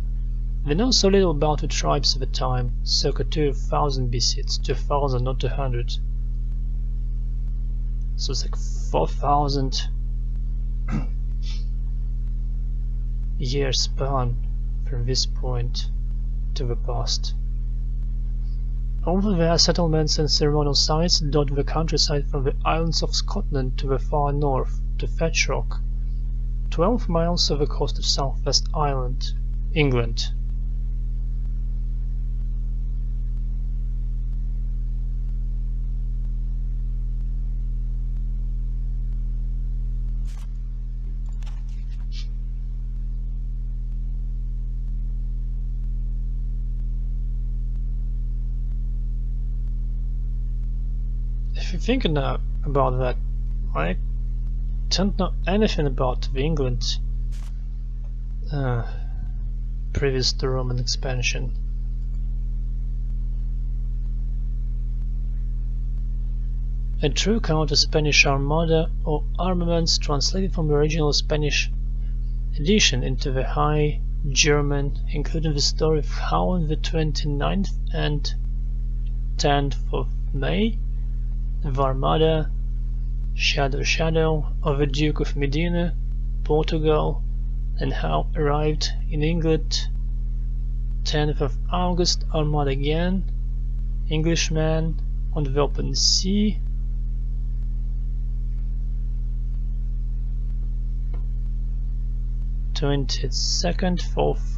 We know so little about the tribes of the time, circa 2000 BC, it's 2000 not 200. So it's like 4000 year span from this point to the past. Although there are settlements and ceremonial sites dot the countryside from the islands of Scotland to the far north, to Fetchrock, 12 miles off the coast of Southwest Island, England. If you think about that, I don't know anything about the England previous to Roman expansion. A true account of Spanish Armada or armaments translated from the original Spanish edition into the High German, including the story of how on the 29th and 10th of May the Armada Shadow of the Duke of Medina, Portugal, and how arrived in England 10th of August Armada again, Englishman on the open sea, 22nd, 4th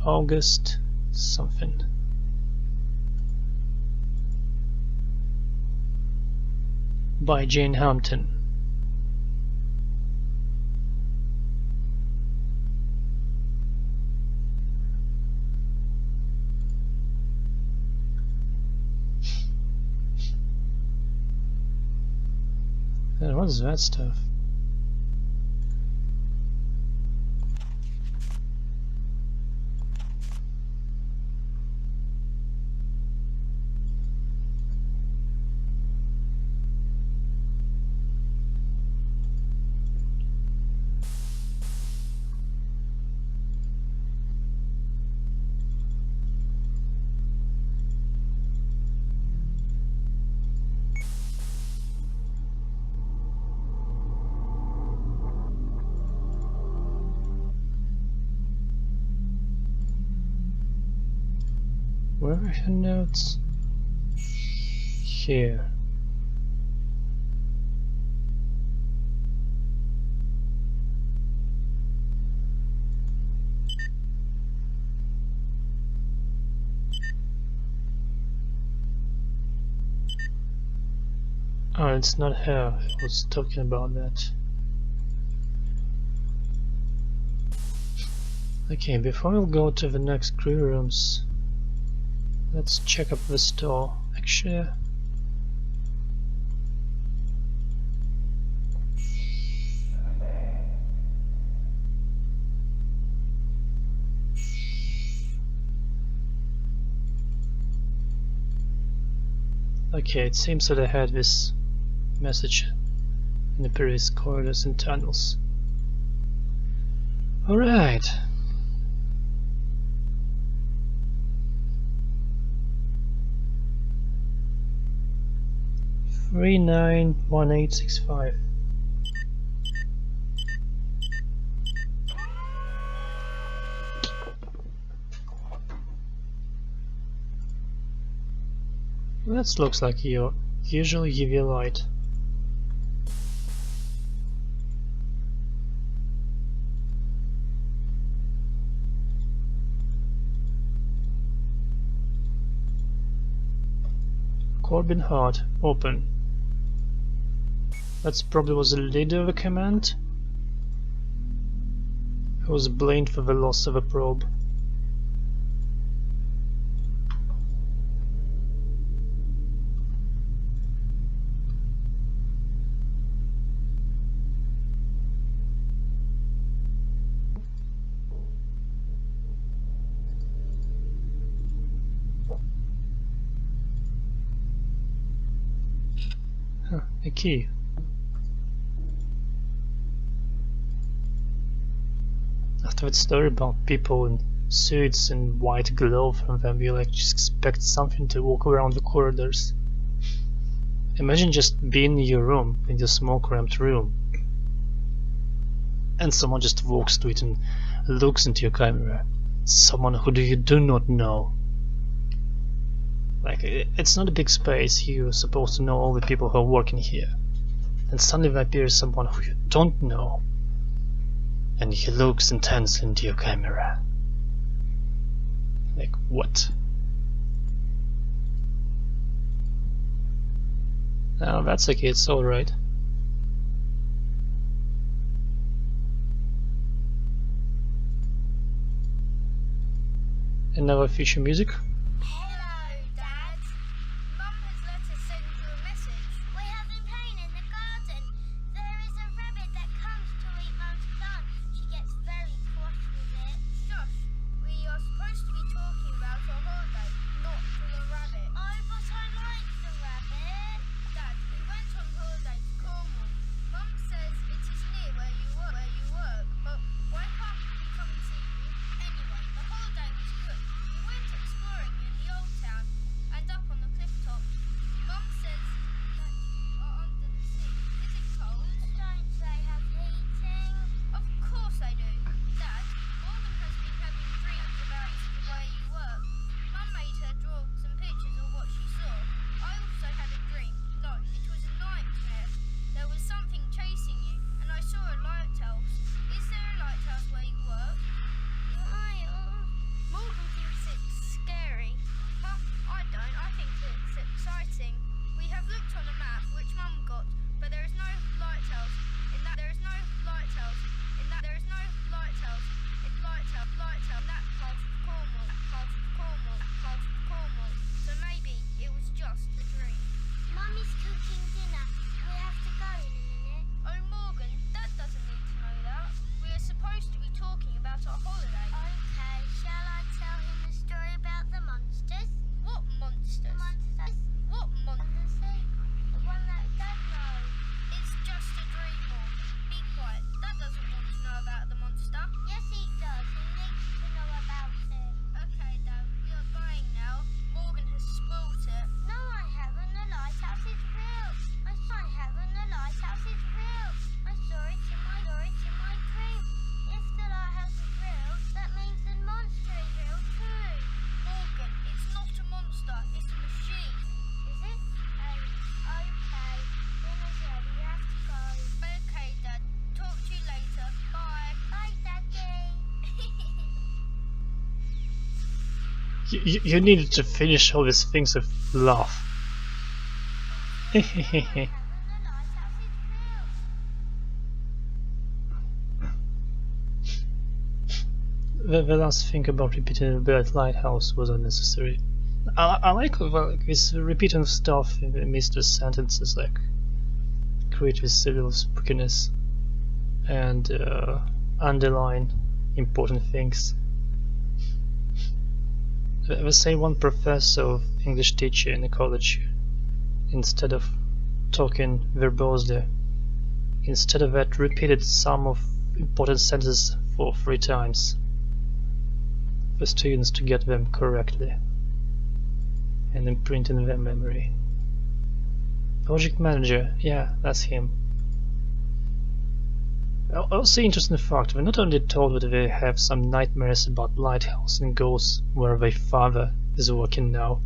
August, something. By Jane Hampton. And what is that stuff? Where are her notes? Here. Oh, it's not her. I was talking about that. Okay, before we go to the next crew rooms, let's check up the store. Actually, okay, it seems that I had this message in the previous corridors and tunnels. Alright. Three 91865. That looks like your usual UV light. Corbin Hart, open. That's probably was the leader of the command, who was blamed for the loss of a probe. Huh, a key. After that story about people in suits and white glow from them, you like just expect something to walk around the corridors. Imagine just being in your room, in your small cramped room, and someone just walks to it and looks into your camera. Someone who you do not know. Like, it's not a big space, you're supposed to know all the people who are working here. And suddenly there appears someone who you don't know. And he looks intensely into your camera. Like, what? Oh, that's okay, it's alright. And now future music. Hello, Dad. Mum has let us send you a message. We have been playing in the garden. There is a rabbit that comes to eat Mum's plant. She gets very cross with it. Shush. We are supposed to be talking about our holiday, not to the rabbit. Oh, but I like the rabbit. Dad, we went on holiday to Cornwall. Mum says it is near where you work, but why can't we come and see you? Anyway, the holiday was good. We went exploring in the old town and up on the cliff top. Mum says that you are under the sea. Is it cold? Don't they have heating? Of course I do. Dad, Morgan has been having dreams about where you work. Mum made her draw some pictures of what she saw. I also had a dream. No, it was a nightmare. There was something chasing you, and I saw a lighthouse. Is there a lighthouse where you work? Morgan thinks it's scary. Huh? I don't. I think it's exciting. We have looked on a map, which Mum got, but there is no lighthouse. There is no lighthouse. There is no lighthouse. It's lighthouse in that part of Cornwall. Part of Cornwall. So maybe it was just a dream. Mummy's cooking dinner. We have to go in a minute. Oh, Morgan, Dad doesn't need to know that. We are supposed to be talking about our holiday. Okay, shall I tell him the story about the monsters? What monsters? The monsters. What monsters? The one that Dad knows. It's just a dream, Morgan. Be quiet. Dad doesn't want to know about the monster. Yes, he does. He needs to know about it. Okay, Dad, we are going now. Morgan has spoilt it. No, I haven't. The lighthouse is real. I haven't. The lighthouse is real. I saw it in my dream. If the lighthouse is real, that means the monster is real too. Morgan, it's not a monster. It's a machine. Is it? Okay. Dinner's ready. We have to go. Okay, Dad. Talk to you later. Bye. Bye, Daddy. You needed to finish all these things with laugh. Hehehehe. the last thing about repeating the lighthouse was unnecessary. I like this repeating stuff in the midst of sentences, like create this little spookiness and underline important things. They say one professor of English teacher in the college, instead of talking verbosely, instead of that repeated some of important sentences for 3 times for students to get them correctly and imprint in their memory. Project manager, yeah, that's him. Also interesting fact, we're not only told that they have some nightmares about lighthouse and ghosts where their father is working now.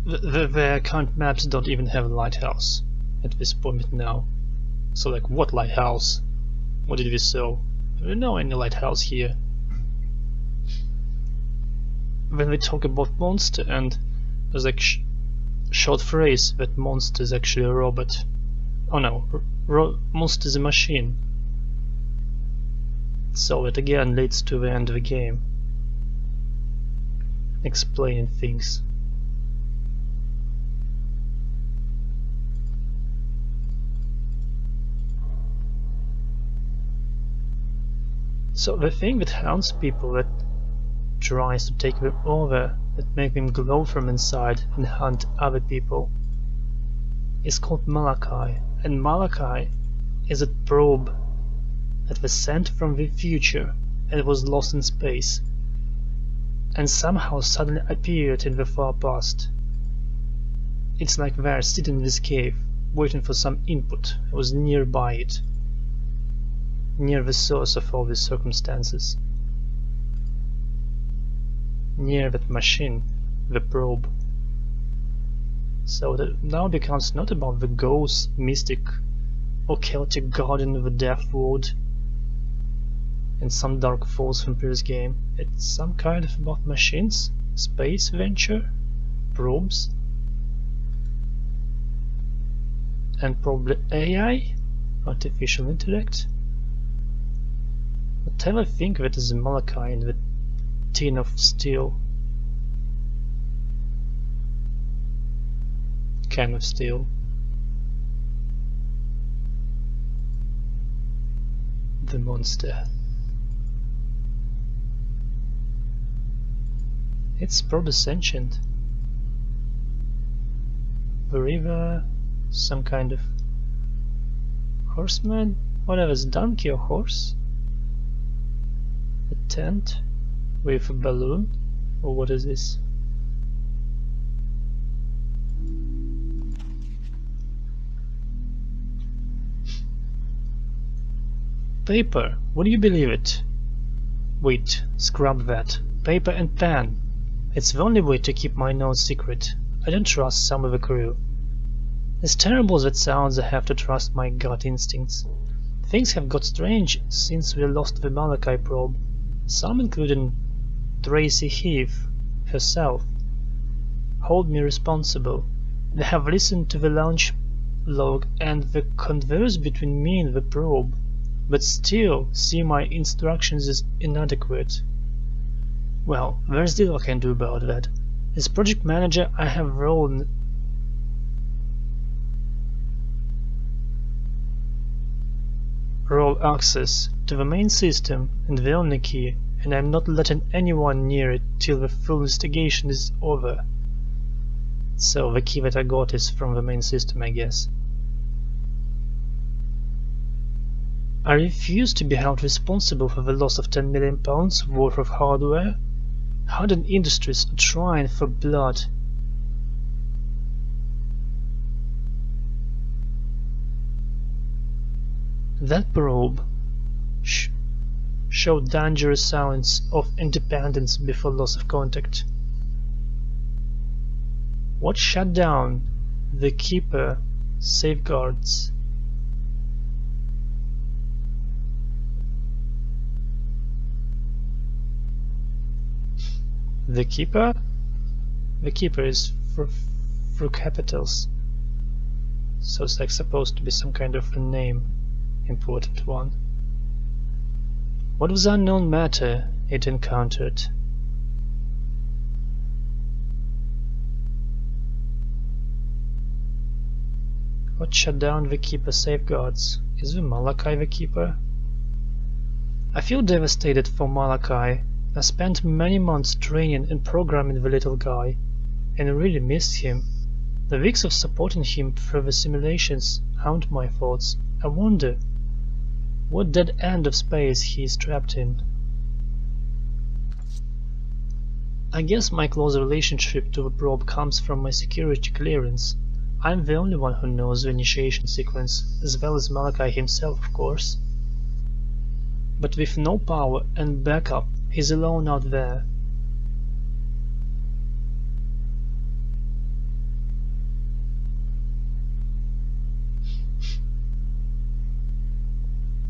Their current maps don't even have a lighthouse at this point now. So like, what lighthouse? What did we saw? I don't know any lighthouse here. When we talk about monster, and there's like short phrase that monster is actually a robot. Oh no, monster is a machine. So it again leads to the end of the game, explaining things. So the thing that haunts people, that tries to take them over, that make them glow from inside and hunt other people, is called Malachi. And Malachi is a probe that was sent from the future and was lost in space, and somehow suddenly appeared in the far past. It's like they're sitting in this cave, waiting for some input that was nearby it, near the source of all these circumstances, near that machine, the probe. So that now becomes not about the ghost, mystic, or Celtic guardian of the Death World and some dark force from previous game. It's some kind of about machines, space venture, probes, and probably AI, artificial intellect. Whatever think that is Malachi in the tin of steel. Can of steel. The monster. It's probably sentient. The river, some kind of horseman, whatever, is donkey or horse? A tent with a balloon, or what is this? Paper, would you believe it? Wait, scrub that. Paper and pen. It's the only way to keep my notes secret. I don't trust some of the crew. As terrible as that sounds, I have to trust my gut instincts. Things have got strange since we lost the Malachi probe. Some, including Tracy Heath herself, hold me responsible. They have listened to the launch log and the converse between me and the probe, but still see my instructions as inadequate. Well, there's little I can do about that. As project manager, I have role access to the main system and the only key, and I'm not letting anyone near it till the full investigation is over. So the key that I got is from the main system, I guess. I refuse to be held responsible for the loss of £10 million worth of hardware. Hardened Industries are trying for blood. That probe showed dangerous signs of independence before loss of contact. What shut down the Keeper safeguards? The Keeper? The Keeper is through capitals, so it's like supposed to be some kind of a name, important one. What was the unknown matter it encountered? What shut down the Keeper safeguards? Is the Malachi the Keeper? I feel devastated for Malachi. I spent many months training and programming the little guy, and really missed him. The weeks of supporting him through the simulations haunt my thoughts. I wonder what dead end of space he is trapped in. I guess my close relationship to the probe comes from my security clearance. I'm the only one who knows the initiation sequence, as well as Malachi himself, of course. But with no power and backup, he's alone out there.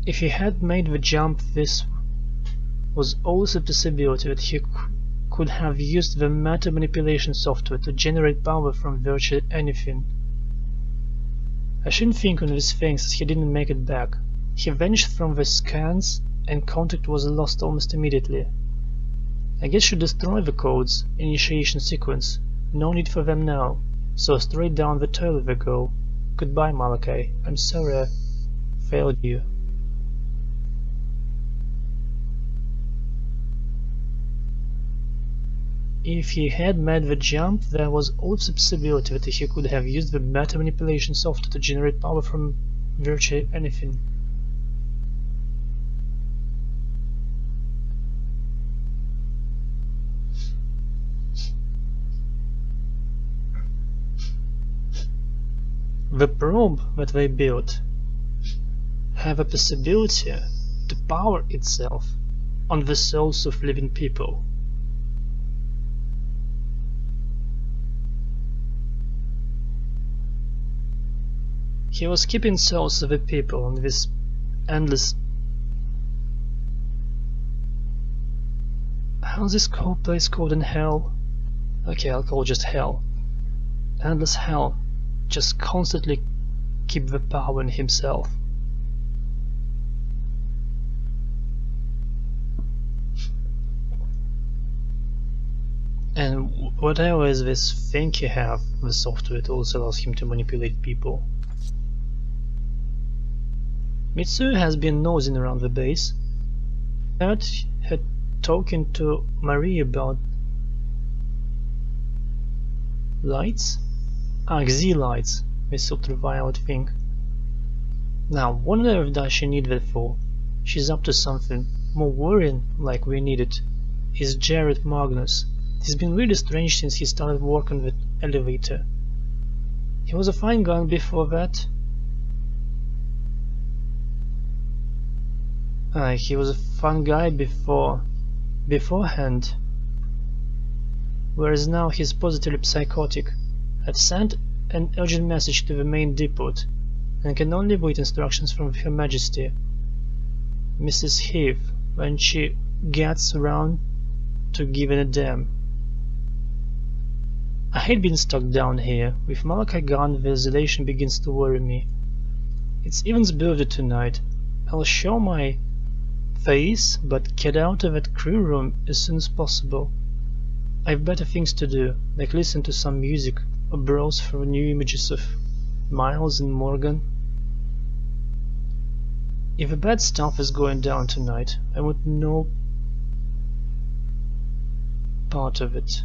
If he had made the jump, this was also a possibility that he could have used the matter manipulation software to generate power from virtually anything. I shouldn't think on these things as he didn't make it back. He vanished from the scans and contact was lost almost immediately. I guess should destroy the code's initiation sequence. No need for them now. So straight down the toilet they go. Goodbye, Malachi. I'm sorry I failed you. If he had made the jump, there was also the possibility that he could have used the matter manipulation software to generate power from virtually anything. The probe that they built have a possibility to power itself on the souls of living people. He was keeping souls of the people on this endless... How's this place called in hell? Okay, I'll call it just hell. Endless hell. Just constantly keep the power in himself. And whatever is this thing he have, the software, it also allows him to manipulate people. Mitsuru has been nosing around the base. I heard her talking to Marie about lights? Z lights, this ultraviolet thing. Now, what on earth does she need that for? She's up to something. More worrying, like we need it, is Jared Magnus. He's been really strange since he started working with Elevator. He was a fine guy before that. He was a fun guy beforehand, whereas now he's positively psychotic. I've sent an urgent message to the main depot and can only wait instructions from Her Majesty, Mrs. Heath, when she gets around to giving a damn. I hate being stuck down here. With Malachi gone, the isolation begins to worry me. It's Evan's birthday tonight. I'll show my face, but get out of that crew room as soon as possible. I've better things to do, like listen to some music or browse for new images of Miles and Morgan. If the bad stuff is going down tonight, I want no part of it.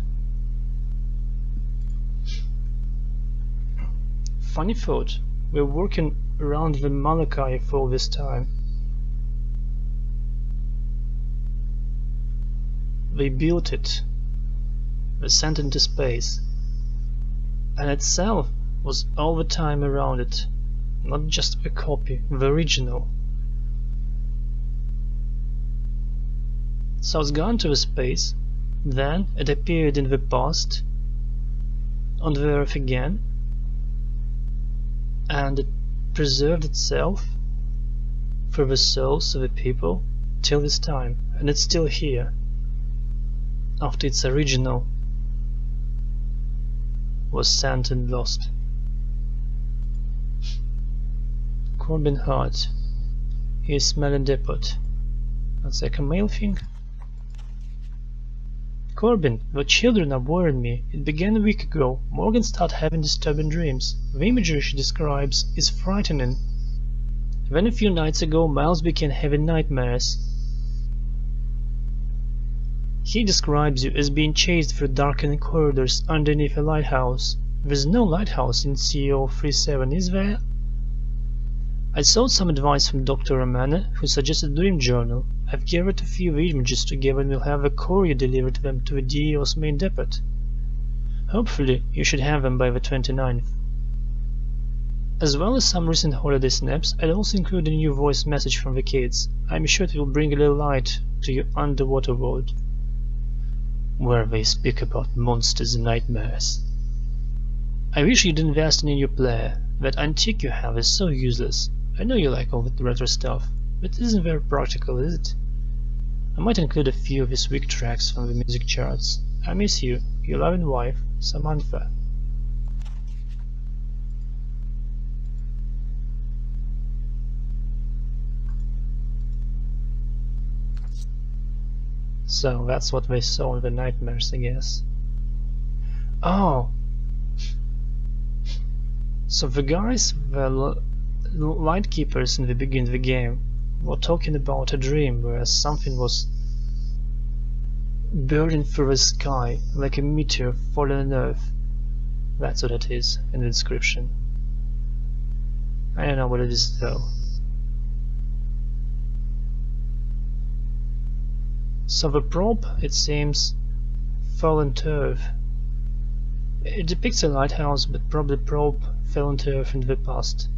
Funny thought, we're working around the Malachi for all this time. They built it, they sent it into space, and itself was all the time around it, not just a copy, the original. So it's gone to the space, then it appeared in the past, on the Earth again, and it preserved itself for the souls of the people till this time, and it's still here. After its original was sent and lost. Corbin Hart. He is smelling depot. That's like a male thing. Corbin, the children are worrying me. It began a week ago. Morgan started having disturbing dreams. The imagery she describes is frightening. Then a few nights ago, Miles began having nightmares. He describes you as being chased through darkening corridors underneath a lighthouse. There's no lighthouse in CO37, is there? I sought some advice from Dr. Romana, who suggested Dream Journal. I've gathered a few images together and will have a courier deliver them to the DEO's main depot. Hopefully, you should have them by the 29th. As well as some recent holiday snaps, I'd also include a new voice message from the kids. I'm sure it will bring a little light to your underwater world, where they speak about monsters and nightmares. I wish you'd invest in a new player. That antique you have is so useless. I know you like all the retro stuff, but it isn't very practical, is it? I might include a few of his weak tracks from the music charts. I miss you, your loving wife, Samantha. So that's what they saw in the nightmares, I guess. Oh! So the guys, the light keepers in the beginning of the game, were talking about a dream where something was burning through the sky like a meteor falling on Earth. That's what it is in the description. I don't know what it is though. So the probe, it seems, fell into Earth. It depicts a lighthouse, but probably the probe fell into Earth in the past.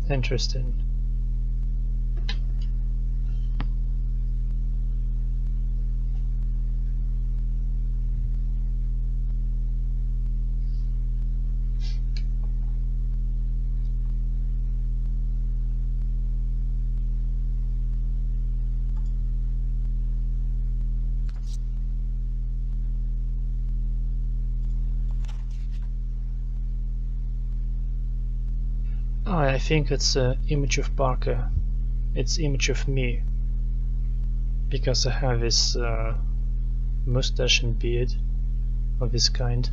Interesting. I think it's an image of Parker. It's image of me, because I have this mustache and beard of this kind.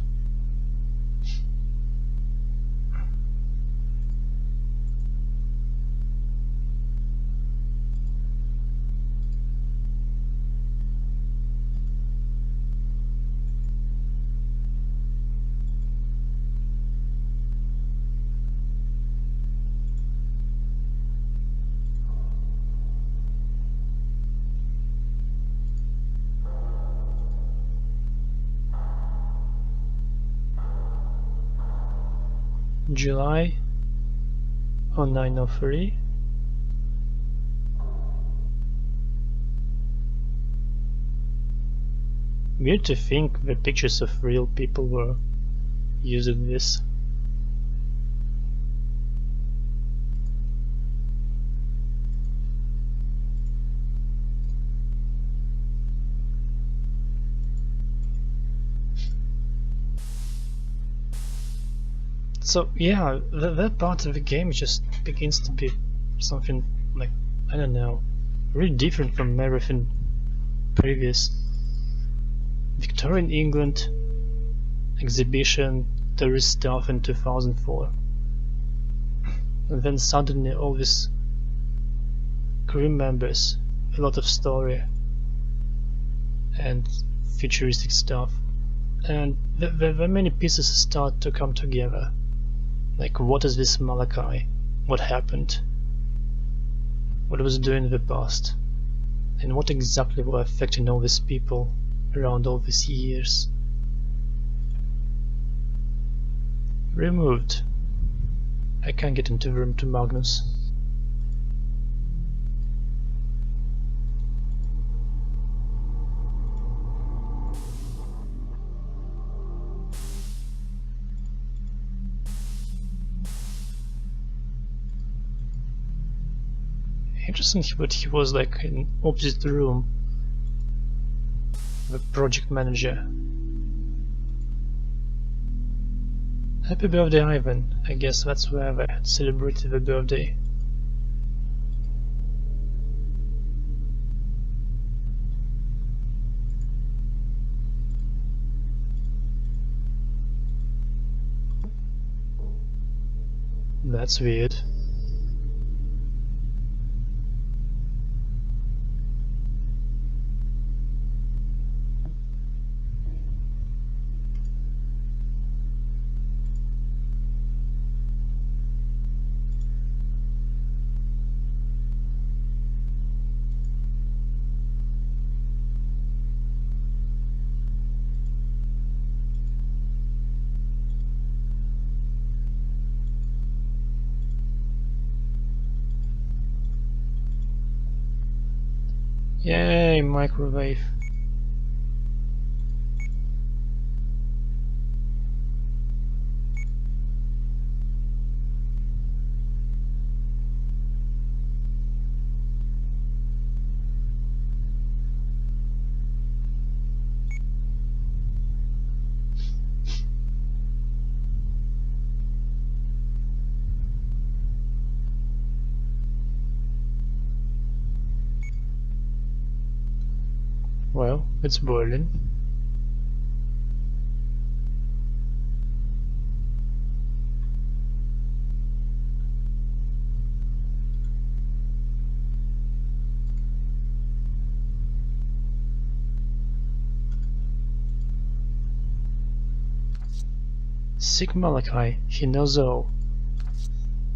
July 0903. Weird to think the pictures of real people were using this. So yeah, that part of the game just begins to be something like, I don't know, really different from everything previous. Victorian England exhibition, there is stuff in 2004, and then suddenly all these crew members, a lot of story and futuristic stuff, and the many pieces start to come together. Like, what is this Malachi? What happened? What was it doing in the past? And what exactly were affecting all these people around all these years? Removed. I can't get into the room to Magnus. Interesting, but he was like in opposite room, the project manager, Happy birthday, Ivan. I guess that's where they had celebrated the birthday. That's weird. Yay, microwave. Well, it's boiling. Sick Malachi, he knows all.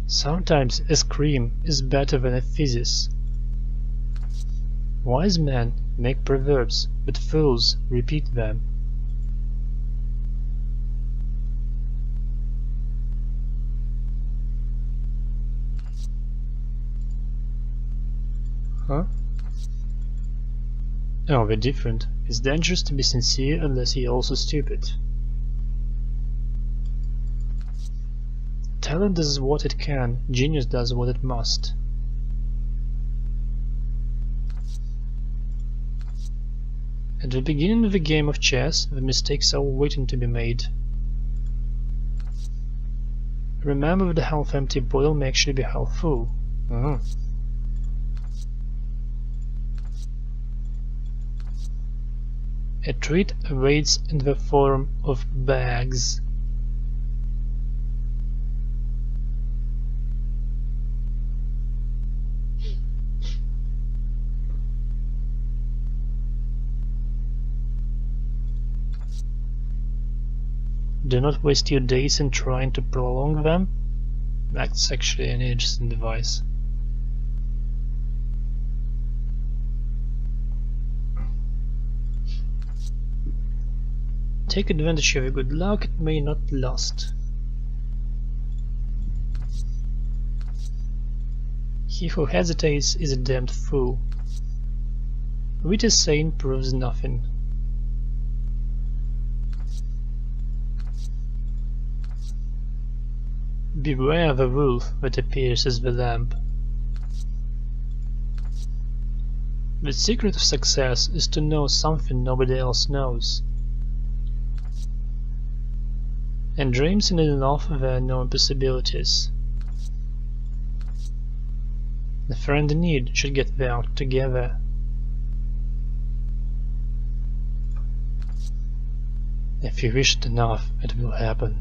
Sometimes a scream is better than a thesis. Wise men make proverbs, but fools repeat them. Huh? Oh, they're different. It's dangerous to be sincere unless you're also stupid. Talent does what it can, genius does what it must. At the beginning of the game of chess, the mistakes are waiting to be made. Remember that the half-empty bottle may actually be half full. A treat awaits in the form of bags. Do not waste your days in trying to prolong them. That's actually an interesting device. Take advantage of your good luck, it may not last. He who hesitates is a damned fool. Wit is saying proves nothing. Beware the wolf that appears as the lamb. The secret of success is to know something nobody else knows. And dreams are enough their known possibilities. The friend in need should get their act together. If you wish it enough, it will happen.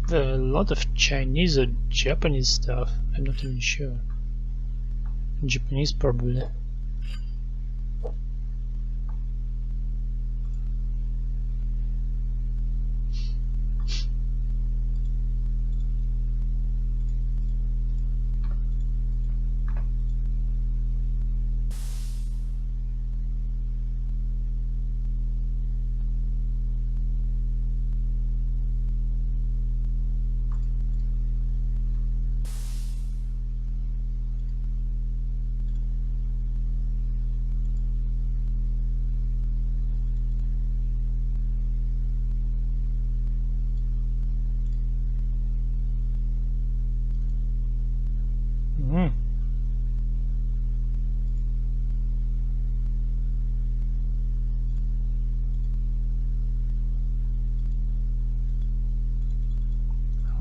There are a lot of Chinese or Japanese stuff, I'm not even sure. Japanese probably.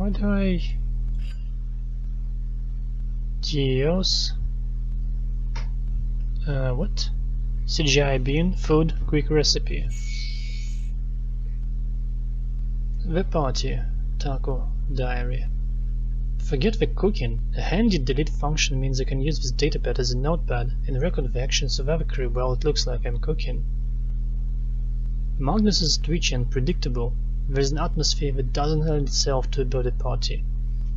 How do I... Dios... what? CGI bean, food, quick recipe. The party, taco, diary. Forget the cooking. A handy delete function means I can use this datapad as a notepad and record the actions of every crew while it looks like I'm cooking. Magnus is twitchy and predictable. There's an atmosphere that doesn't lend itself to a birthday party.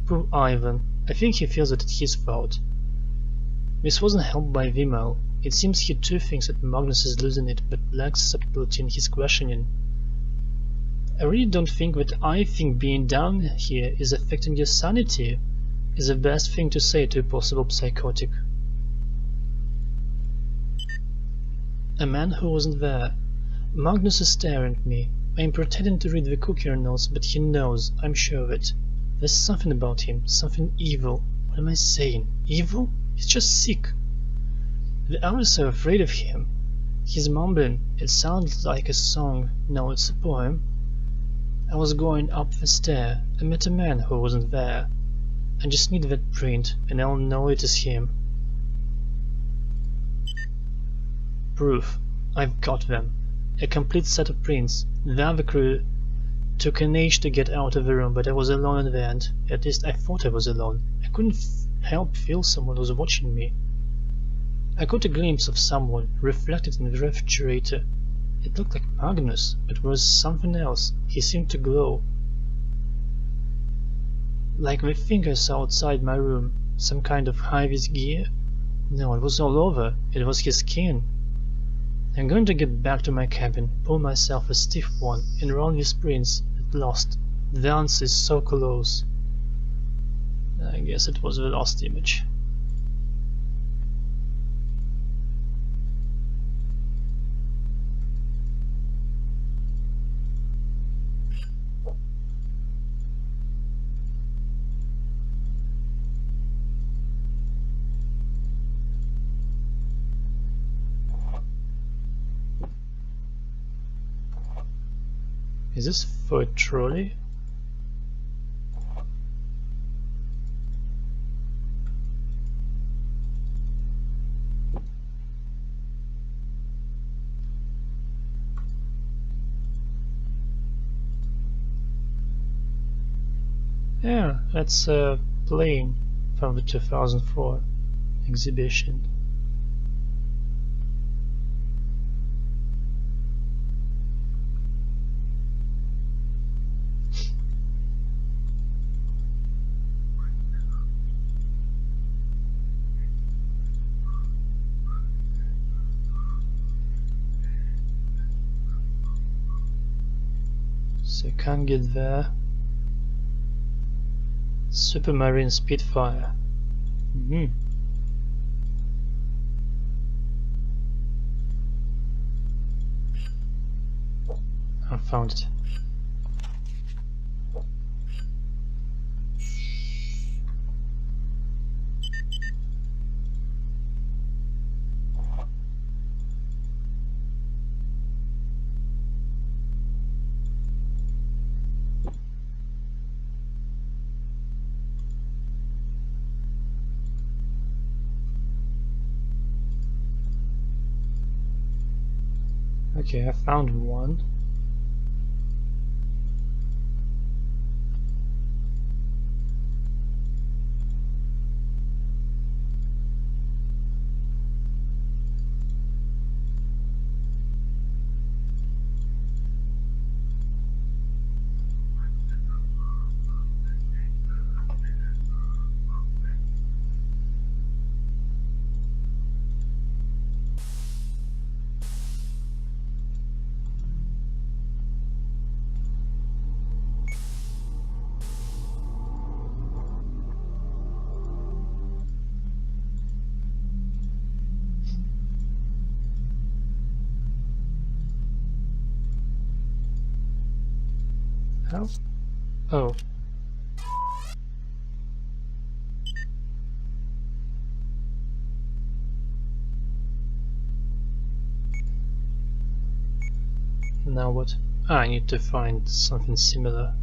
Poor Ivan. I think he feels it at his fault. This wasn't helped by Vimal. It seems he too thinks that Magnus is losing it but lacks subtlety in his questioning. I really don't think that I think being down here is affecting your sanity is the best thing to say to a possible psychotic. A man who wasn't there. Magnus is staring at me. I am pretending to read the cooker notes, but he knows, I'm sure of it. There's something about him, something evil. What am I saying? Evil? He's just sick. The others are afraid of him. He's mumbling. It sounds like a song. No, it's a poem. I was going up the stair. I met a man who wasn't there. I just need that print, and I'll know it is him. Proof. I've got them. A complete set of prints. The other crew took an age to get out of the room, but I was alone in the end. At least I thought I was alone. I couldn't help feel someone was watching me. I caught a glimpse of someone reflected in the refrigerator. It looked like Magnus, but was something else. He seemed to glow. Like the fingers outside my room. Some kind of high-vis gear? No, it was all over. It was his skin. I'm going to get back to my cabin, pull myself a stiff one, and run these prints. At last. The answer is so close. I guess it was the last image. Is this for a trolley? Yeah, that's a plane from the 2004 exhibition. So I can't get there. Supermarine Spitfire. I found it. Okay, I found one. How? Oh. Now what? I need to find something similar.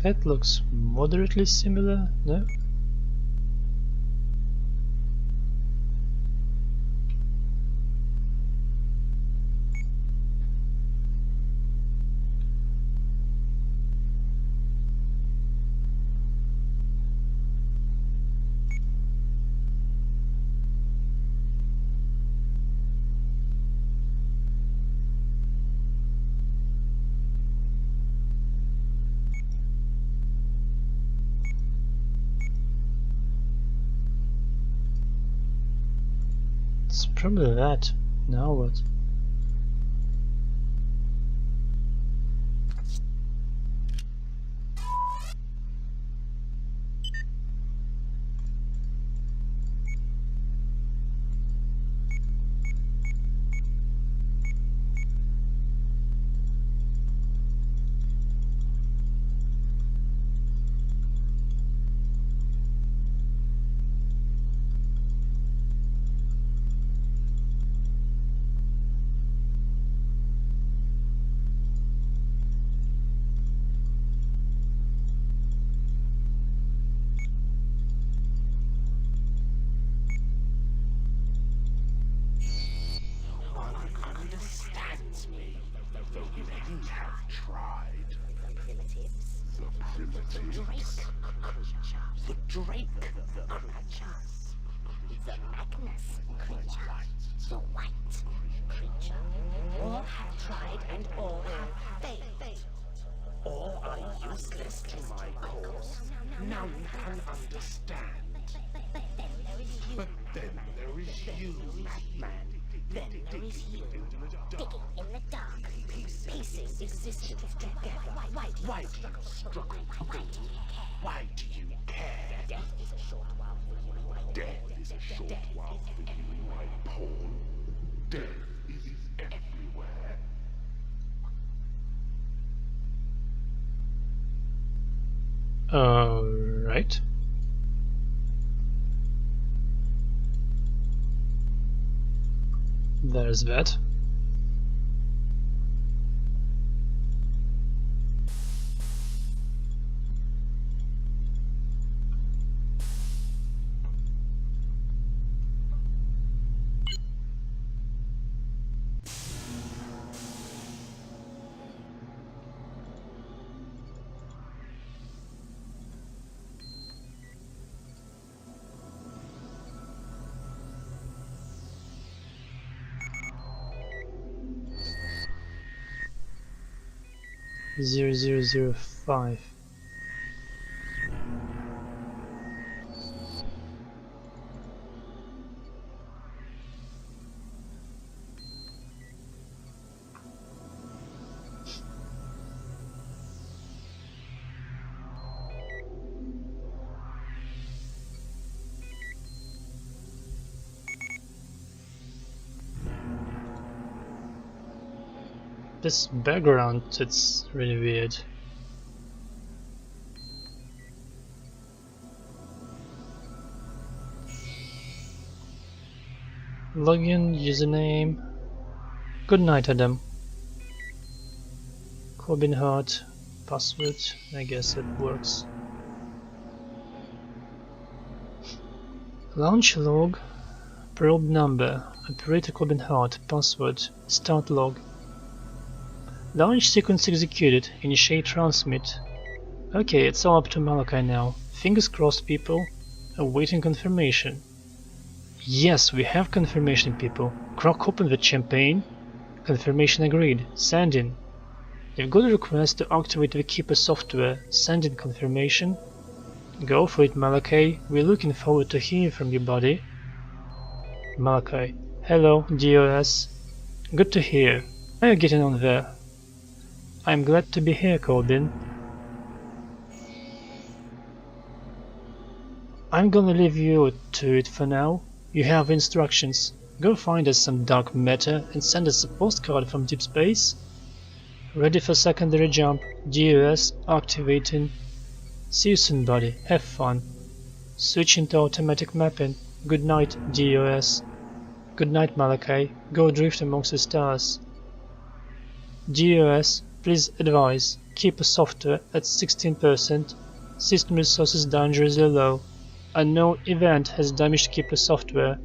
That looks moderately similar, no? It's probably that. Now what? Understands me, though many have tried. The primitives, the Drake creatures, The Magnus creature, the white creature. All have tried and all have failed. all are useless to my cause. None can understand. But then there is you, madman. Then there is you, digging in the dark, piecing existence together. Why do you struggle? Why do you care? Death is a short while for you, my Death is a short while for you, my pawn. Death is everywhere. Alright. There's that. Zero 0005. This background, it's really weird. Login, username. Good night, Adam. Corbin Hart, password. I guess it works. Launch log, probe number, operator Corbin Hart, password, start log. Launch sequence executed, initiate transmit. Okay, it's all up to Malachi now. Fingers crossed, people. Awaiting confirmation. Yes, we have confirmation, people. Crack open the champagne. Confirmation agreed. Send in. You've got a request to activate the Keeper software. Send in confirmation. Go for it, Malachi. We're looking forward to hearing from you, buddy. Malachi. Hello, DOS. Good to hear. How are you getting on there? I'm glad to be here, Corbin. I'm gonna leave you to it for now. You have instructions. Go find us some dark matter and send us a postcard from deep space. Ready for secondary jump. DOS activating. See you soon, buddy. Have fun. Switching to automatic mapping. Good night, DOS. Good night, Malachi. Go drift amongst the stars. DOS Please advise. Keeper software at 16%. System resources dangerously low. Unknown event has damaged Keeper software.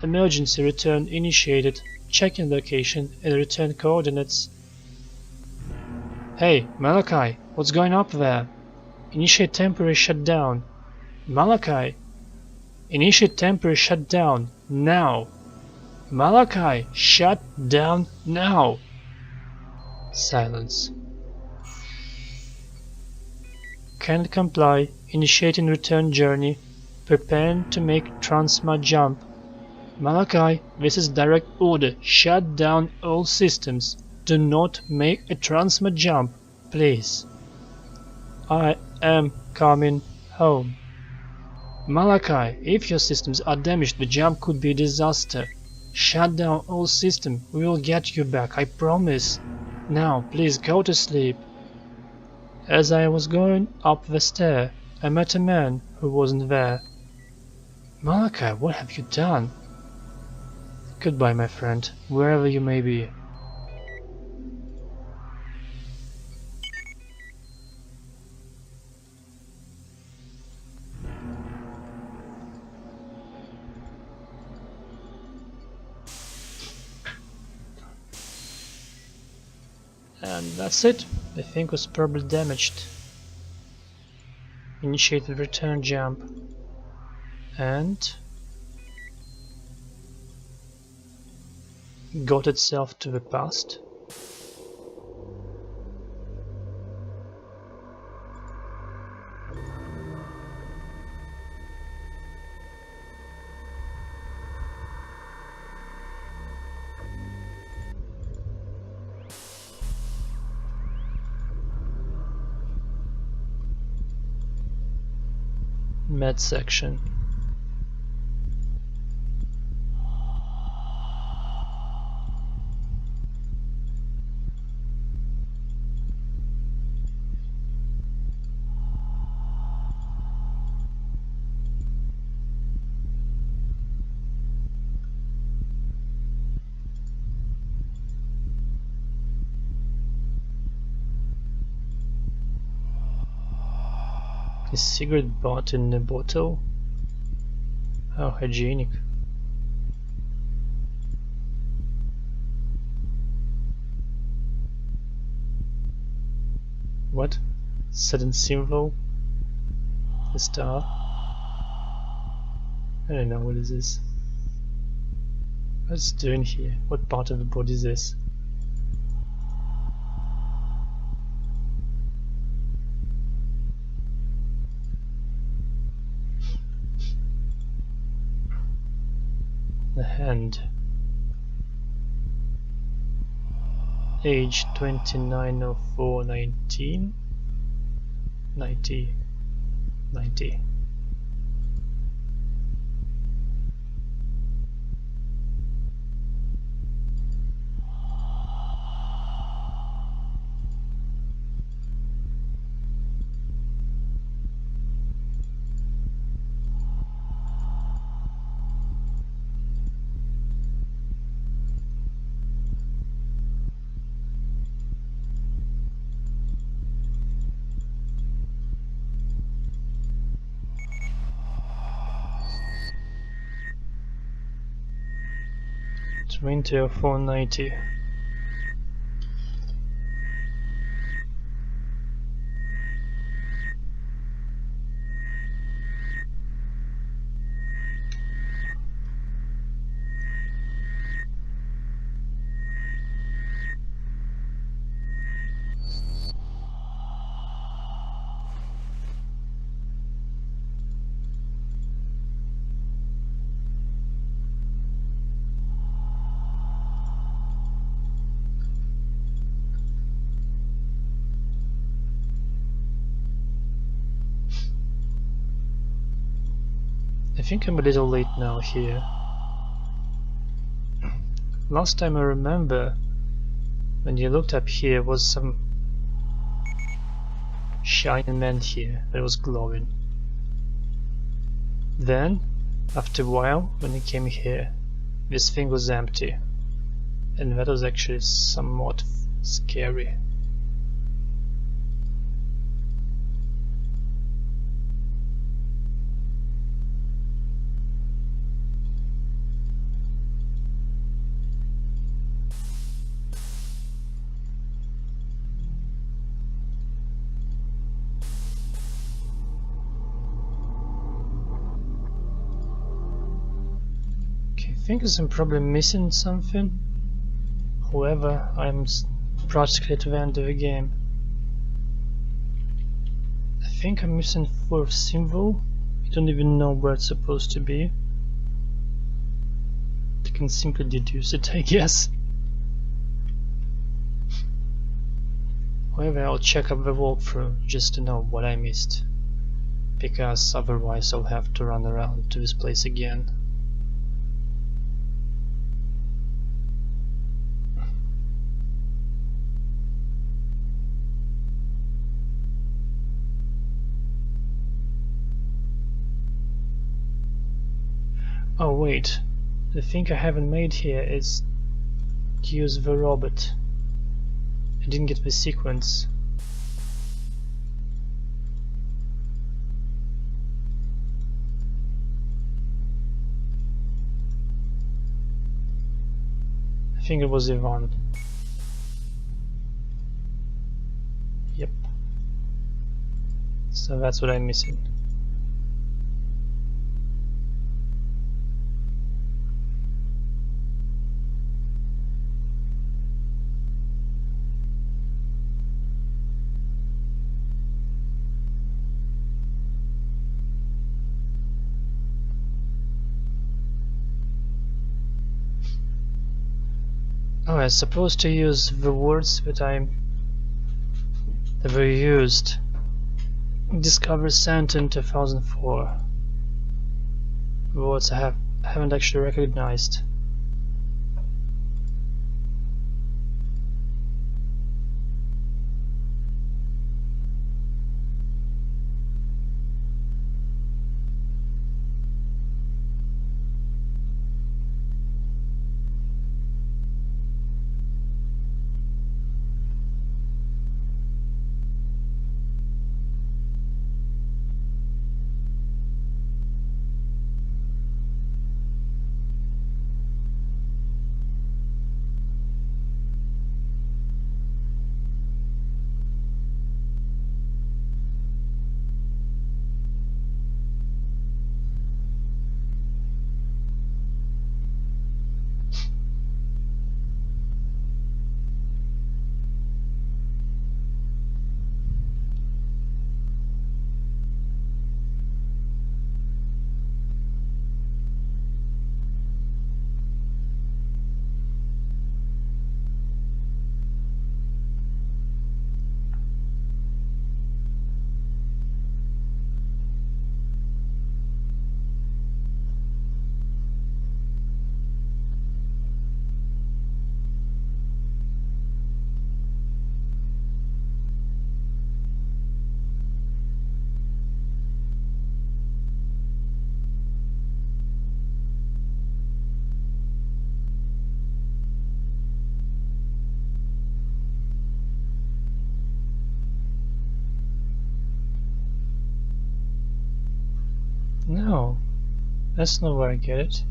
Emergency return initiated. Checking location and return coordinates. Hey, Malachi, what's going up there? Initiate temporary shutdown. Malachi! Initiate temporary shutdown, now! Malachi, shut down now! Silence. Can't comply. Initiating return journey. Preparing to make transma jump. Malachi, this is direct order. Shut down all systems. Do not make a transma jump, please. I am coming home. Malachi, if your systems are damaged, the jump could be a disaster. Shut down all systems. We will get you back, I promise. Now, please go to sleep. As I was going up the stair, I met a man who wasn't there. Malachi, what have you done? Goodbye, my friend, wherever you may be. And that's it. The thing was probably damaged. Initiate the return jump. And got itself to the past. Med section. A cigarette butt in a bottle? How hygienic. What? Sudden symbol? A star? I don't know, what is this? What's it doing here? What part of the body is this? The hand. Age 290419 90. Winter 490. I think I'm a little late now here. Last time I remember, when you looked up here, was some shining man here that was glowing. Then, after a while, when I came here, this thing was empty. And that was actually somewhat scary. think I'm probably missing something. However, I'm practically at the end of the game. I think I'm missing 4th symbol. I don't even know where it's supposed to be. I can simply deduce it, I guess. However, I'll check up the walkthrough just to know what I missed, because otherwise I'll have to run around to this place again. Oh wait, the thing I haven't made here is to use the robot. I didn't get the sequence. I think it was Ivan. Yep. So that's what I'm missing. Oh, I was supposed to use the words that were used. Discover Santa in 2004. The words I haven't actually recognized. No, that's not where I get it.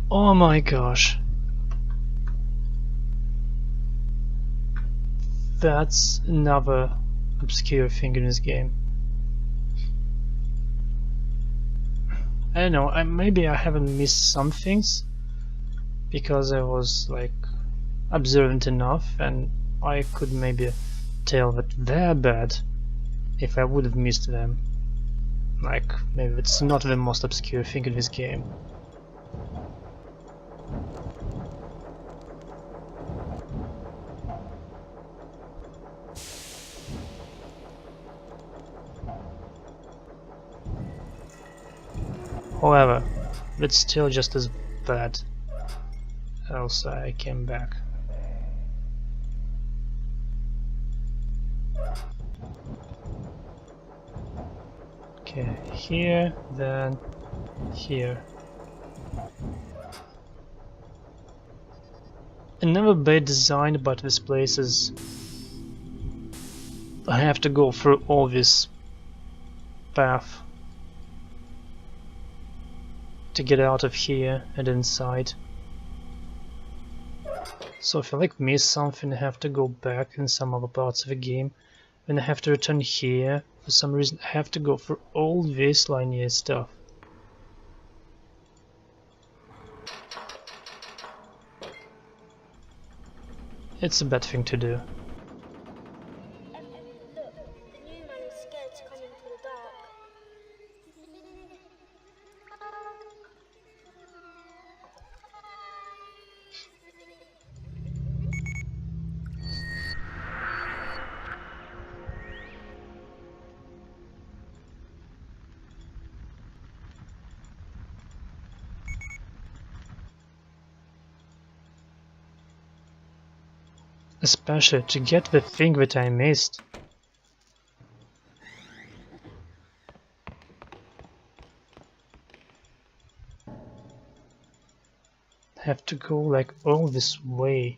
Oh my gosh. That's another obscure thing in this game. I don't know, maybe I haven't missed some things because I was like observant enough and I could maybe tell that they're bad if I would have missed them. Like, maybe it's not the most obscure thing in this game. However, it's still just as bad. Else I came back. Okay, here, then here. Another bad design about this place is I have to go through all this path to get out of here and inside. So if I like miss something, I have to go back in some other parts of the game, and I have to return here. For some reason I have to go through all this linear stuff. It's a bad thing to do. Look, the new man is scared to come into the dark. Especially to get the thing that I missed. I have to go like all this way.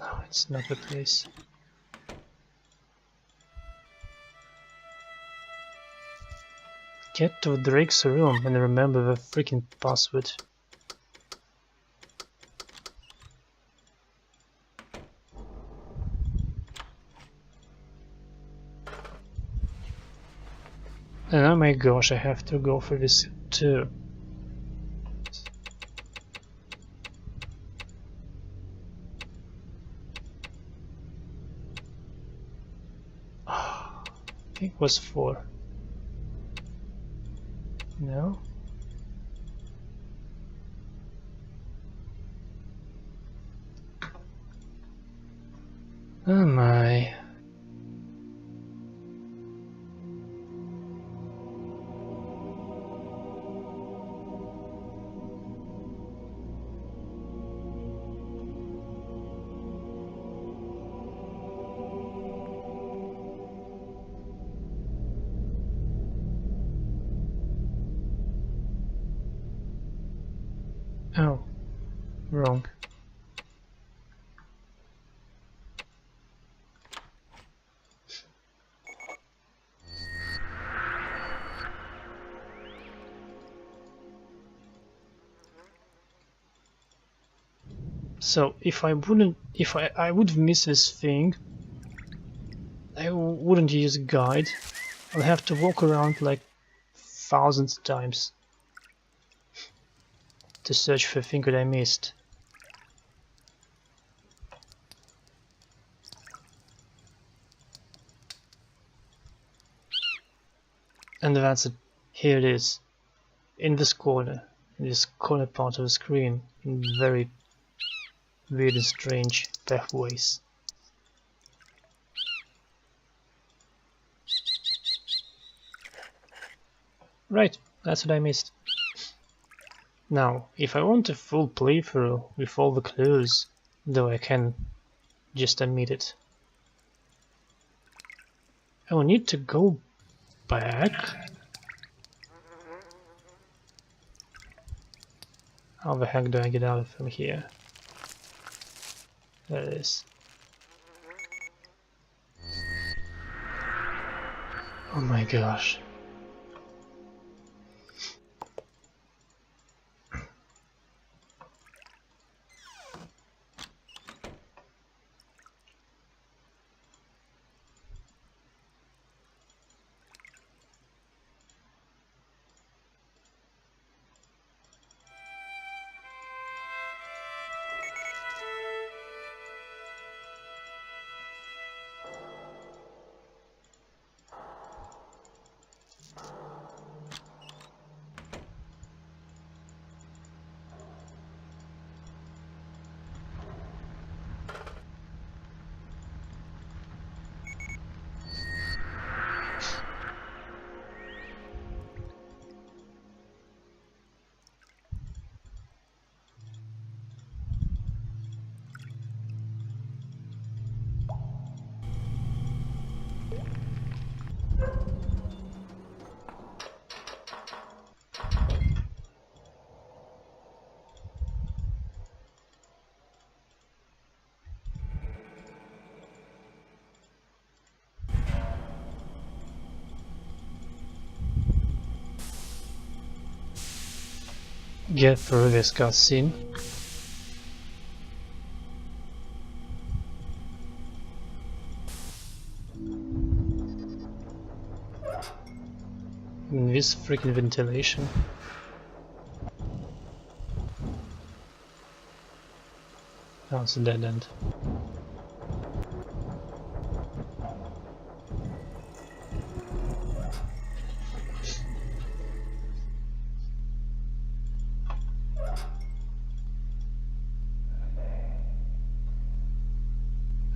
Oh, it's not the place. Get to Drake's room and remember the freaking password. And oh my gosh, I have to go for this too. I think it was 4. No? Oh my. Oh, wrong. So if I would miss this thing, I wouldn't use a guide. I'll have to walk around like thousands of times to search for the thing that I missed. And that's it. Here it is. In this corner part of the screen, in very weird and strange pathways. Right, that's what I missed. Now, if I want a full playthrough with all the clues, though I can just admit it, I will need to go back. How the heck do I get out from here? There it is. Oh my gosh. get through this cutscene. And this freaking ventilation. Oh, it's a dead end.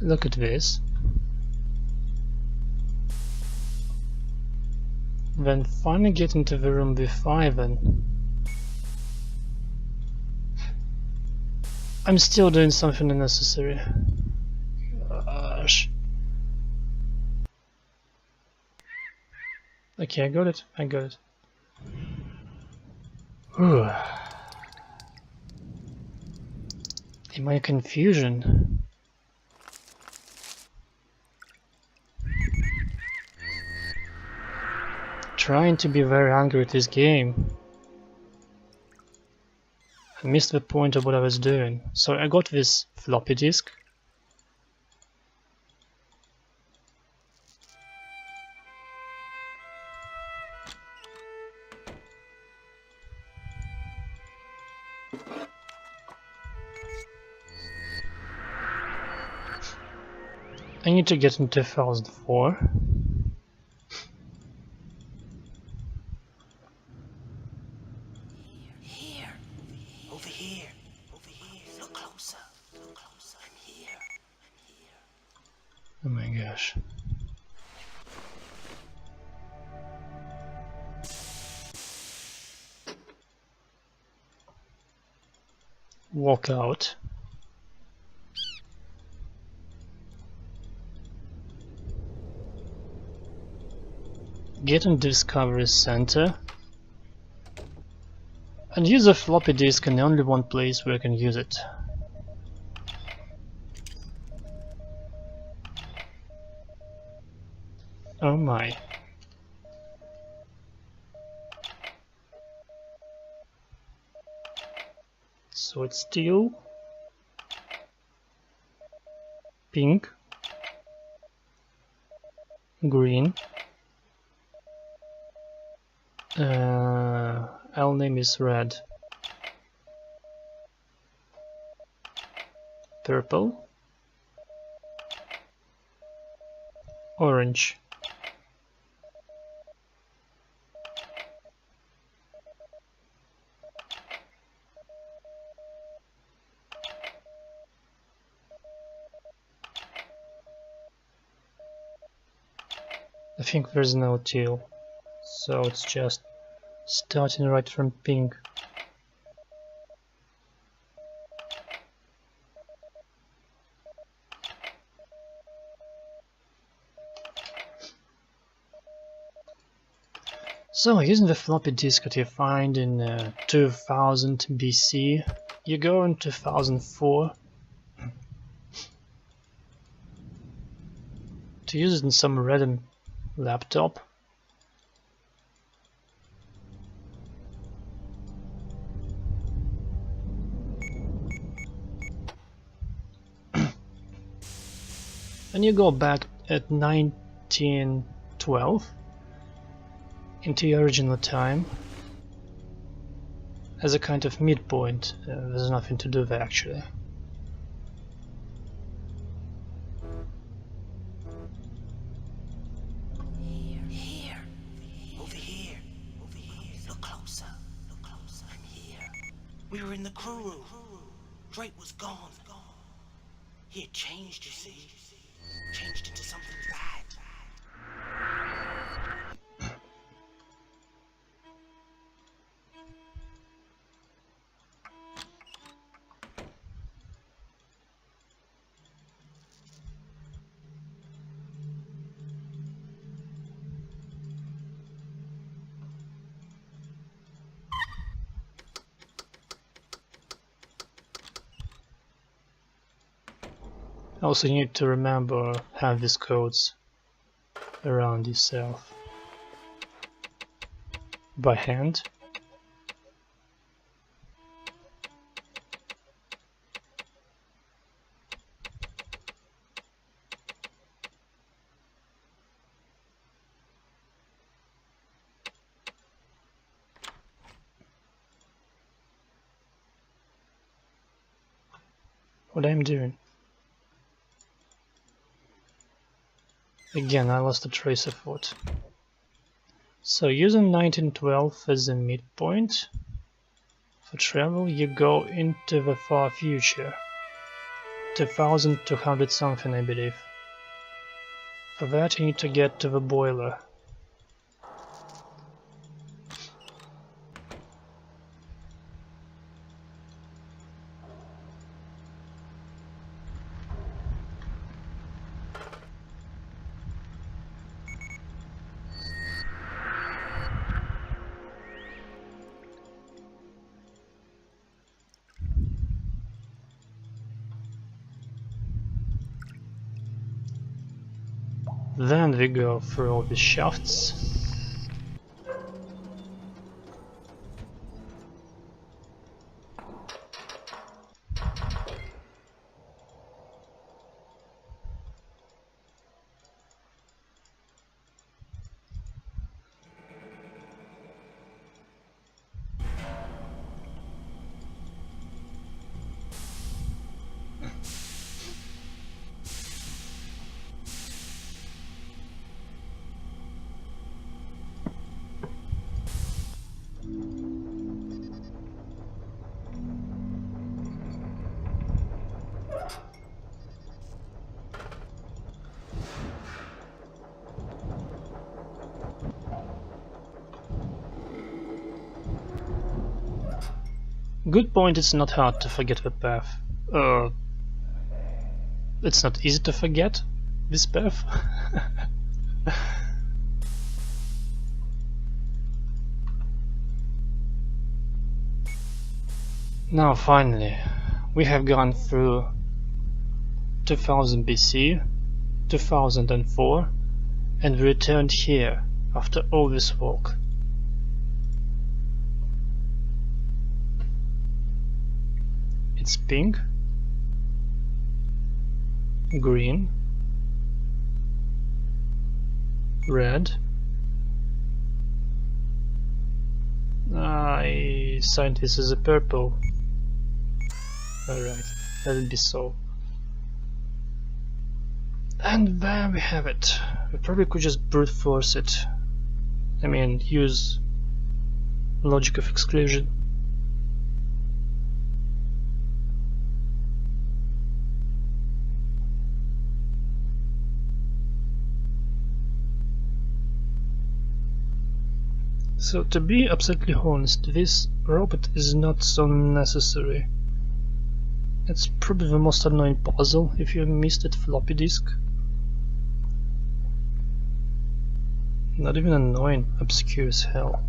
Look at this. Then finally get into the room with Ivan. I'm still doing something unnecessary. Gosh. Okay, I got it. I got it. Whew. In my confusion. Trying to be very angry at this game. I missed the point of what I was doing. So I got this floppy disk. I need to get into 2004. Oh my gosh. Walk out. Get in Discovery Center. And use a floppy disk in only one place where I can use it. Oh my. So it's steel, pink, green, L name is red, purple, orange. I think there's no teal, so it's just starting right from pink. So using the floppy disk that you find in 2000 BC, you go in 2004 to use it in some random laptop. And you go back at 1912 into your original time as a kind of midpoint. There's nothing to do there actually. We were in the crew room. Drake was gone. He had changed, you see. Changed into something bad. Also, you need to remember have these codes around yourself by hand. what I'm doing. Again, I lost a trace of thought. So using 1912 as a midpoint for travel, you go into the far future. 2200 something, I believe. For that you need to get to the boiler. Then we go through all the shafts. Good point, it's not hard to forget the path. It's not easy to forget this path. Now finally, we have gone through 2000 BC, 2004, and we returned here after all this walk. It's pink, green, red. I signed this as a purple. Alright, let it be so. And there we have it. We probably could just brute force it. I mean, use logic of exclusion. So to be absolutely honest, this robot is not so necessary. It's probably the most annoying puzzle if you missed that floppy disk. Not even annoying, obscure as hell.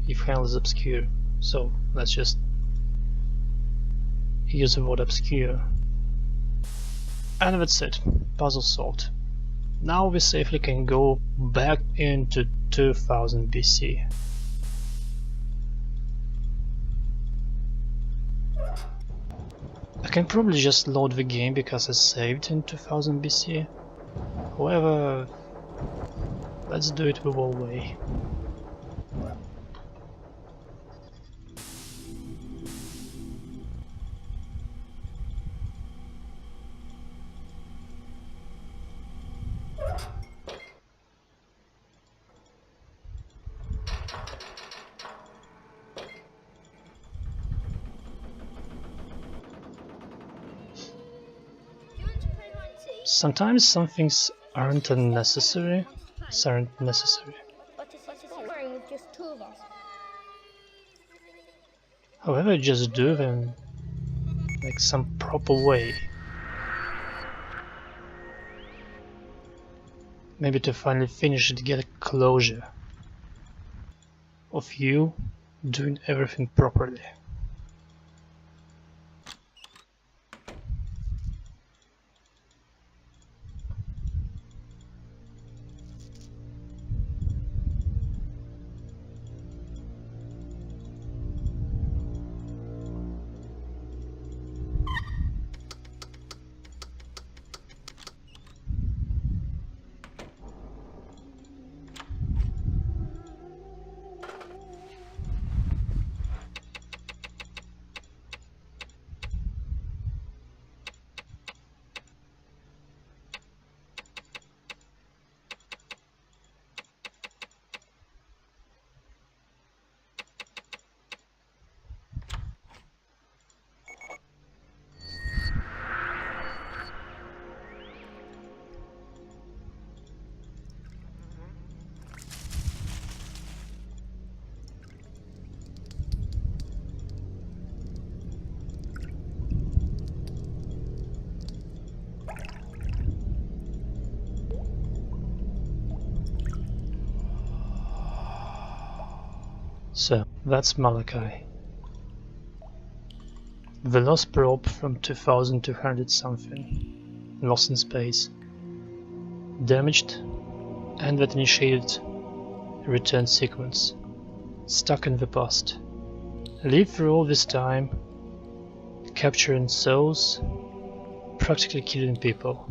If hell is obscure, so let's just use the word obscure. And that's it, puzzle solved. Now we safely can go back into 2000 BC. I can probably just load the game because I saved in 2000 BC. However, let's do it the whole way. Sometimes some things aren't unnecessary, aren't necessary. With just two of us. However, just do them like some proper way. Maybe to finally finish it, get a closure of you doing everything properly. So, that's Malachi. The lost probe from 2200 something. Lost in space. Damaged, and that initiated a return sequence. Stuck in the past. Lived through all this time, capturing souls, practically killing people.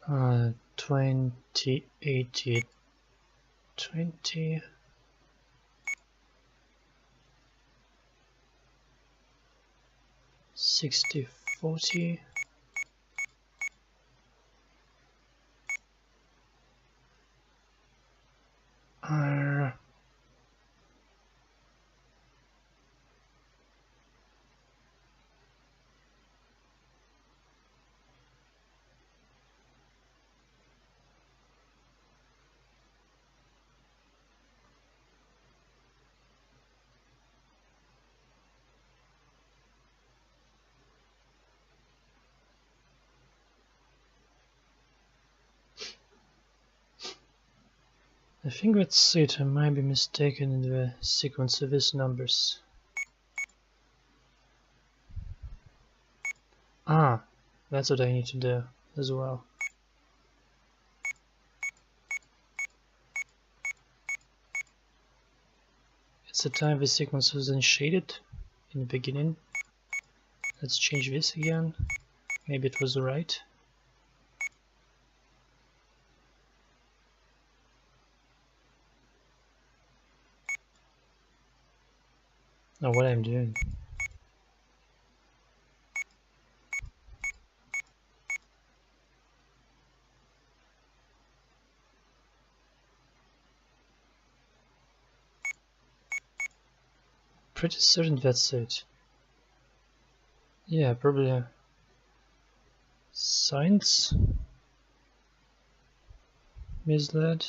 Uh, 2080 20 60 40 I think that's it. I might be mistaken in the sequence of these numbers. Ah, that's what I need to do as well. It's the time the sequence was initiated in the beginning. Let's change this again. Maybe it was right. Now what I'm doing. Pretty certain that's it. Yeah, probably science misled.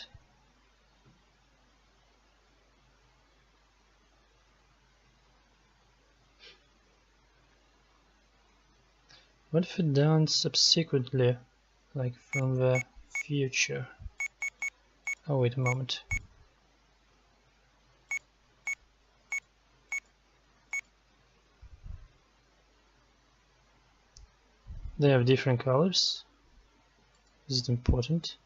What if it done subsequently, like from the future? Oh, wait a moment. They have different colors. Is it important?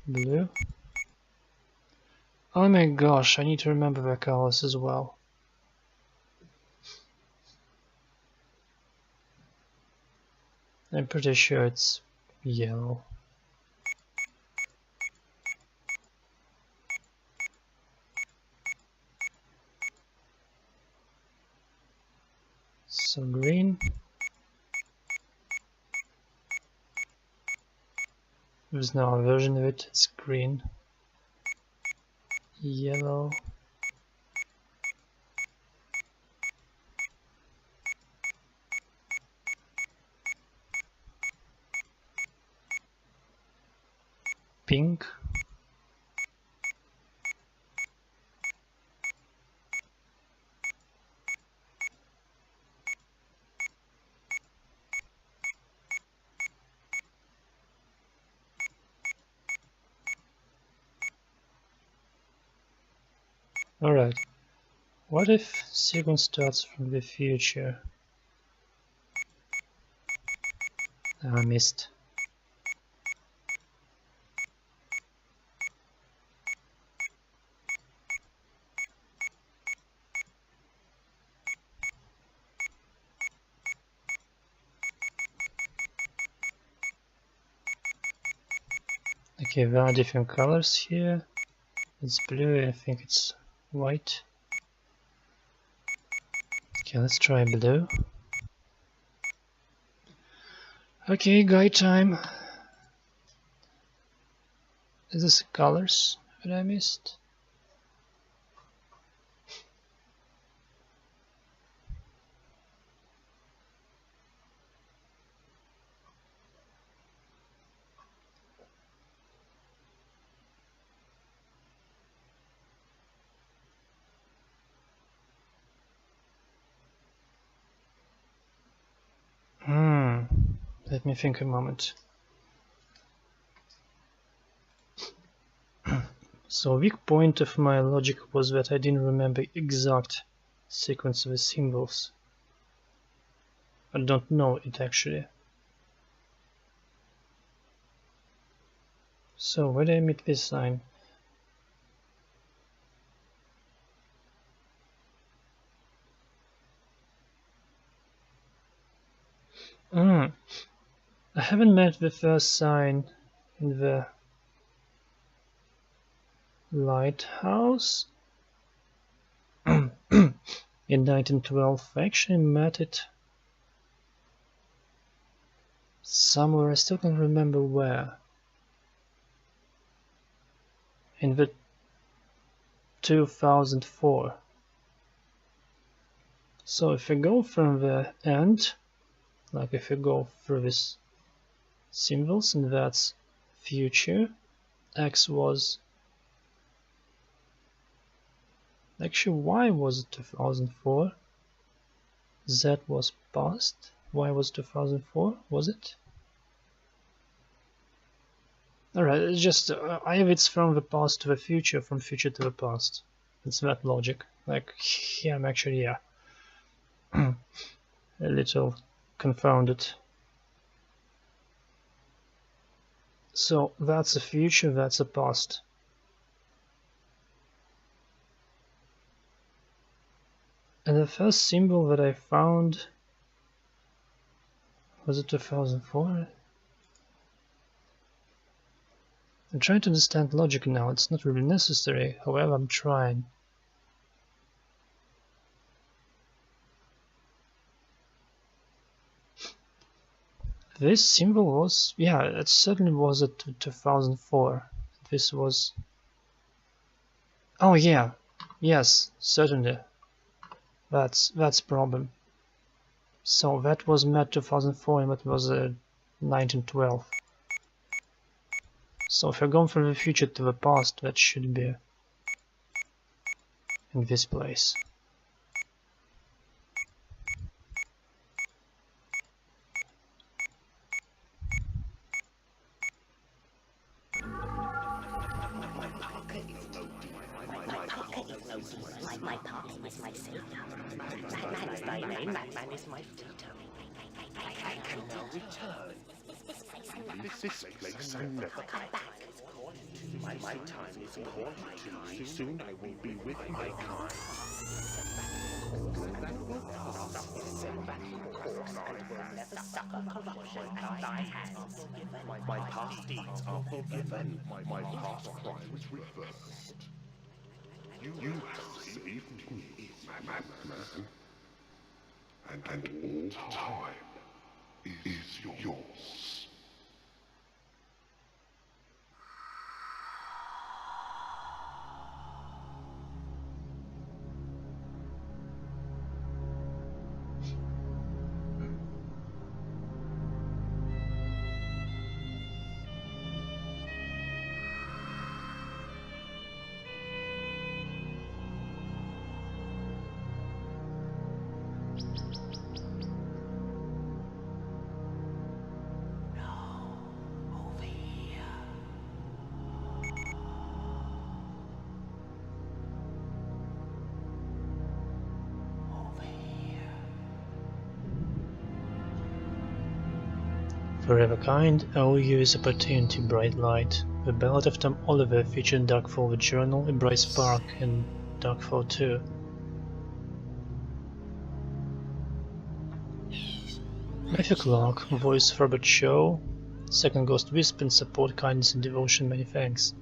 Blue. Oh my gosh, I need to remember the colors as well. I'm pretty sure it's yellow. So green. There's now a version of it, it's green, yellow, pink, alright. What if sequence starts from the future? I missed. Okay, there are different colors here. It's blue, I think it's white. Okay, let's try blue. Okay, guide time. Is this colors that I missed? Let me think a moment. So weak point of my logic was that I didn't remember exact sequence of the symbols. I don't know it actually. So where did I meet this sign? I haven't met the first sign in the lighthouse. In 1912, I actually met it somewhere, I still can't remember where. In the 2004. So if I go from the end, like if I go through these symbols, and that's future, X was actually, Y was 2004, Z was past, Y was 2004, was it? Alright, it's just either it's from the past to the future, from future to the past. It's that logic. Like here I'm actually, yeah, a little confounded. So that's a future, that's a past. And the first symbol that I found, was it 2004? I'm trying to understand logic now, it's not really necessary, however I'm trying. This symbol was, yeah, it certainly was at 2004. This was, oh yeah, yes, certainly. That's problem. So that was met 2004 and that was 1912. So if you're going from the future to the past, that should be in this place. My pocket is My party is my savior. Madman is thy name, Madman is my teacher. I can now return. This place and never come back. My time is called to. Soon I will be with my kind. That will pass. Send back the corpse and will never suffer corruption at thy hands. My past deeds are forgiven. My past crimes reversed. You have saved me, madman, and all time is yours. Forever Kind, OU is Opportunity, Bright Light. The Ballad of Tom Oliver featured Darkfall the Journal, a Bright Spark, and Darkfall 2. Matthew Clark, voice of Robert Shaw, Second Ghost Wisp, and support, kindness and devotion, many thanks.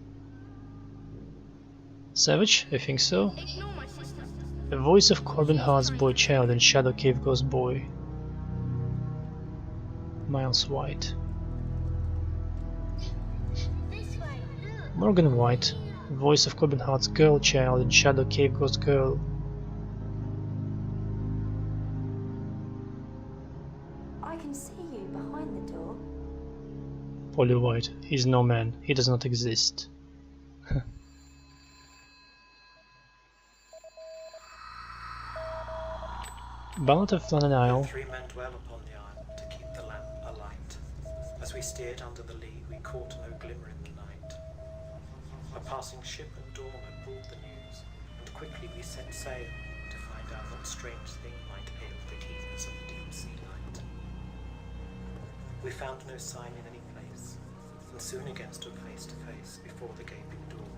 Savage? I think so. Ignore my sister. The voice of Corbin Hart's Boy Child and Shadow Cave Ghost Boy. Miles White. This way, look. Morgan White, voice of Corbin Hart's Girl Child and Shadow Cave Ghost Girl. I can see you behind the door. Polly White, he's no man, he does not exist. Ballad of Flannan Isle. Three men dwell upon the isle to keep the lamp alight. As we steered under the lee, we caught no glimmer in the night. A passing ship at dawn had brought the news, and quickly we set sail to find out what strange thing might ail the keepers of the deep sea light. We found no sign in any place, and soon again stood face to face before the gaping door,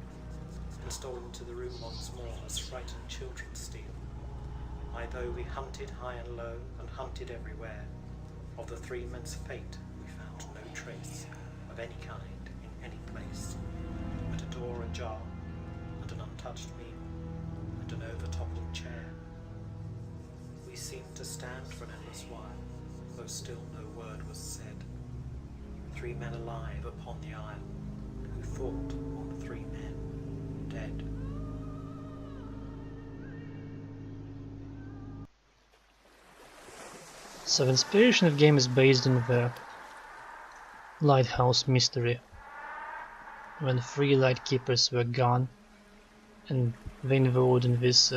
and stole into the room once more as frightened children steal. Aye, though we hunted high and low, and hunted everywhere, of the three men's fate we found no trace of any kind in any place, but a door ajar, and an untouched meal, and an over-toppled chair. We seemed to stand for an endless while, though still no word was said. Three men alive upon the isle, who thought on three men dead. So the inspiration of the game is based on the lighthouse mystery, when three lightkeepers were gone and they involved in this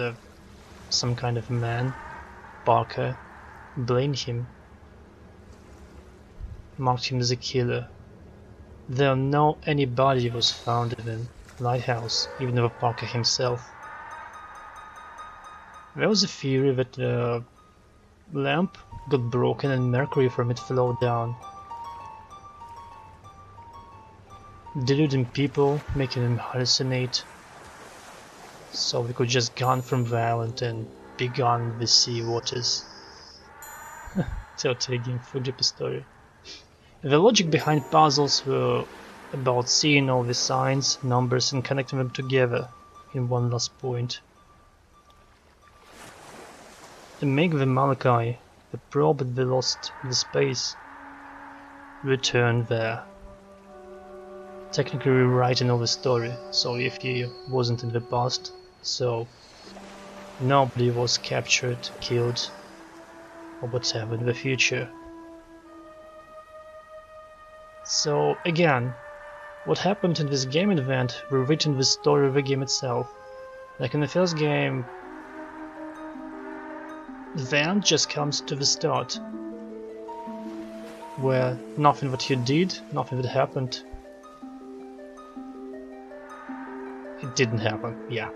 some kind of man, Parker, blamed him, marked him as a killer. There no any body was found in the lighthouse, even over Parker himself. There was a theory that the lamp got broken and mercury from it flowed down, deluding people, making them hallucinate, so we could just gone from the island and be gone in the sea waters. Telltale game for deeper story. The logic behind puzzles were about seeing all the signs, numbers and connecting them together in one last point. And make the Malachi, the probe that they lost in the space, return there. Technically rewriting all the story, so if he wasn't in the past, so nobody was captured, killed, or whatever in the future. So again, what happened in this game event rewritten the story of the game itself. Like in the first game, the end just comes to the start, where nothing that you did, nothing that happened, it didn't happen, yeah.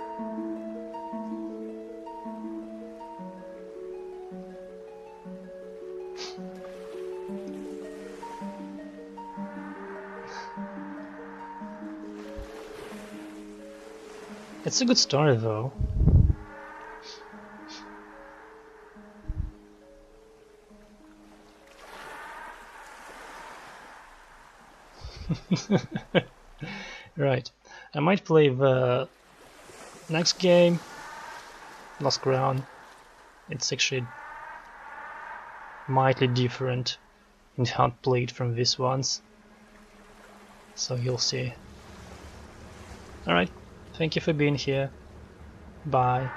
It's a good story though. Right, I might play the next game, Lost Crown. It's actually mildly different in how it played from this ones, so you'll see. Alright, thank you for being here. Bye.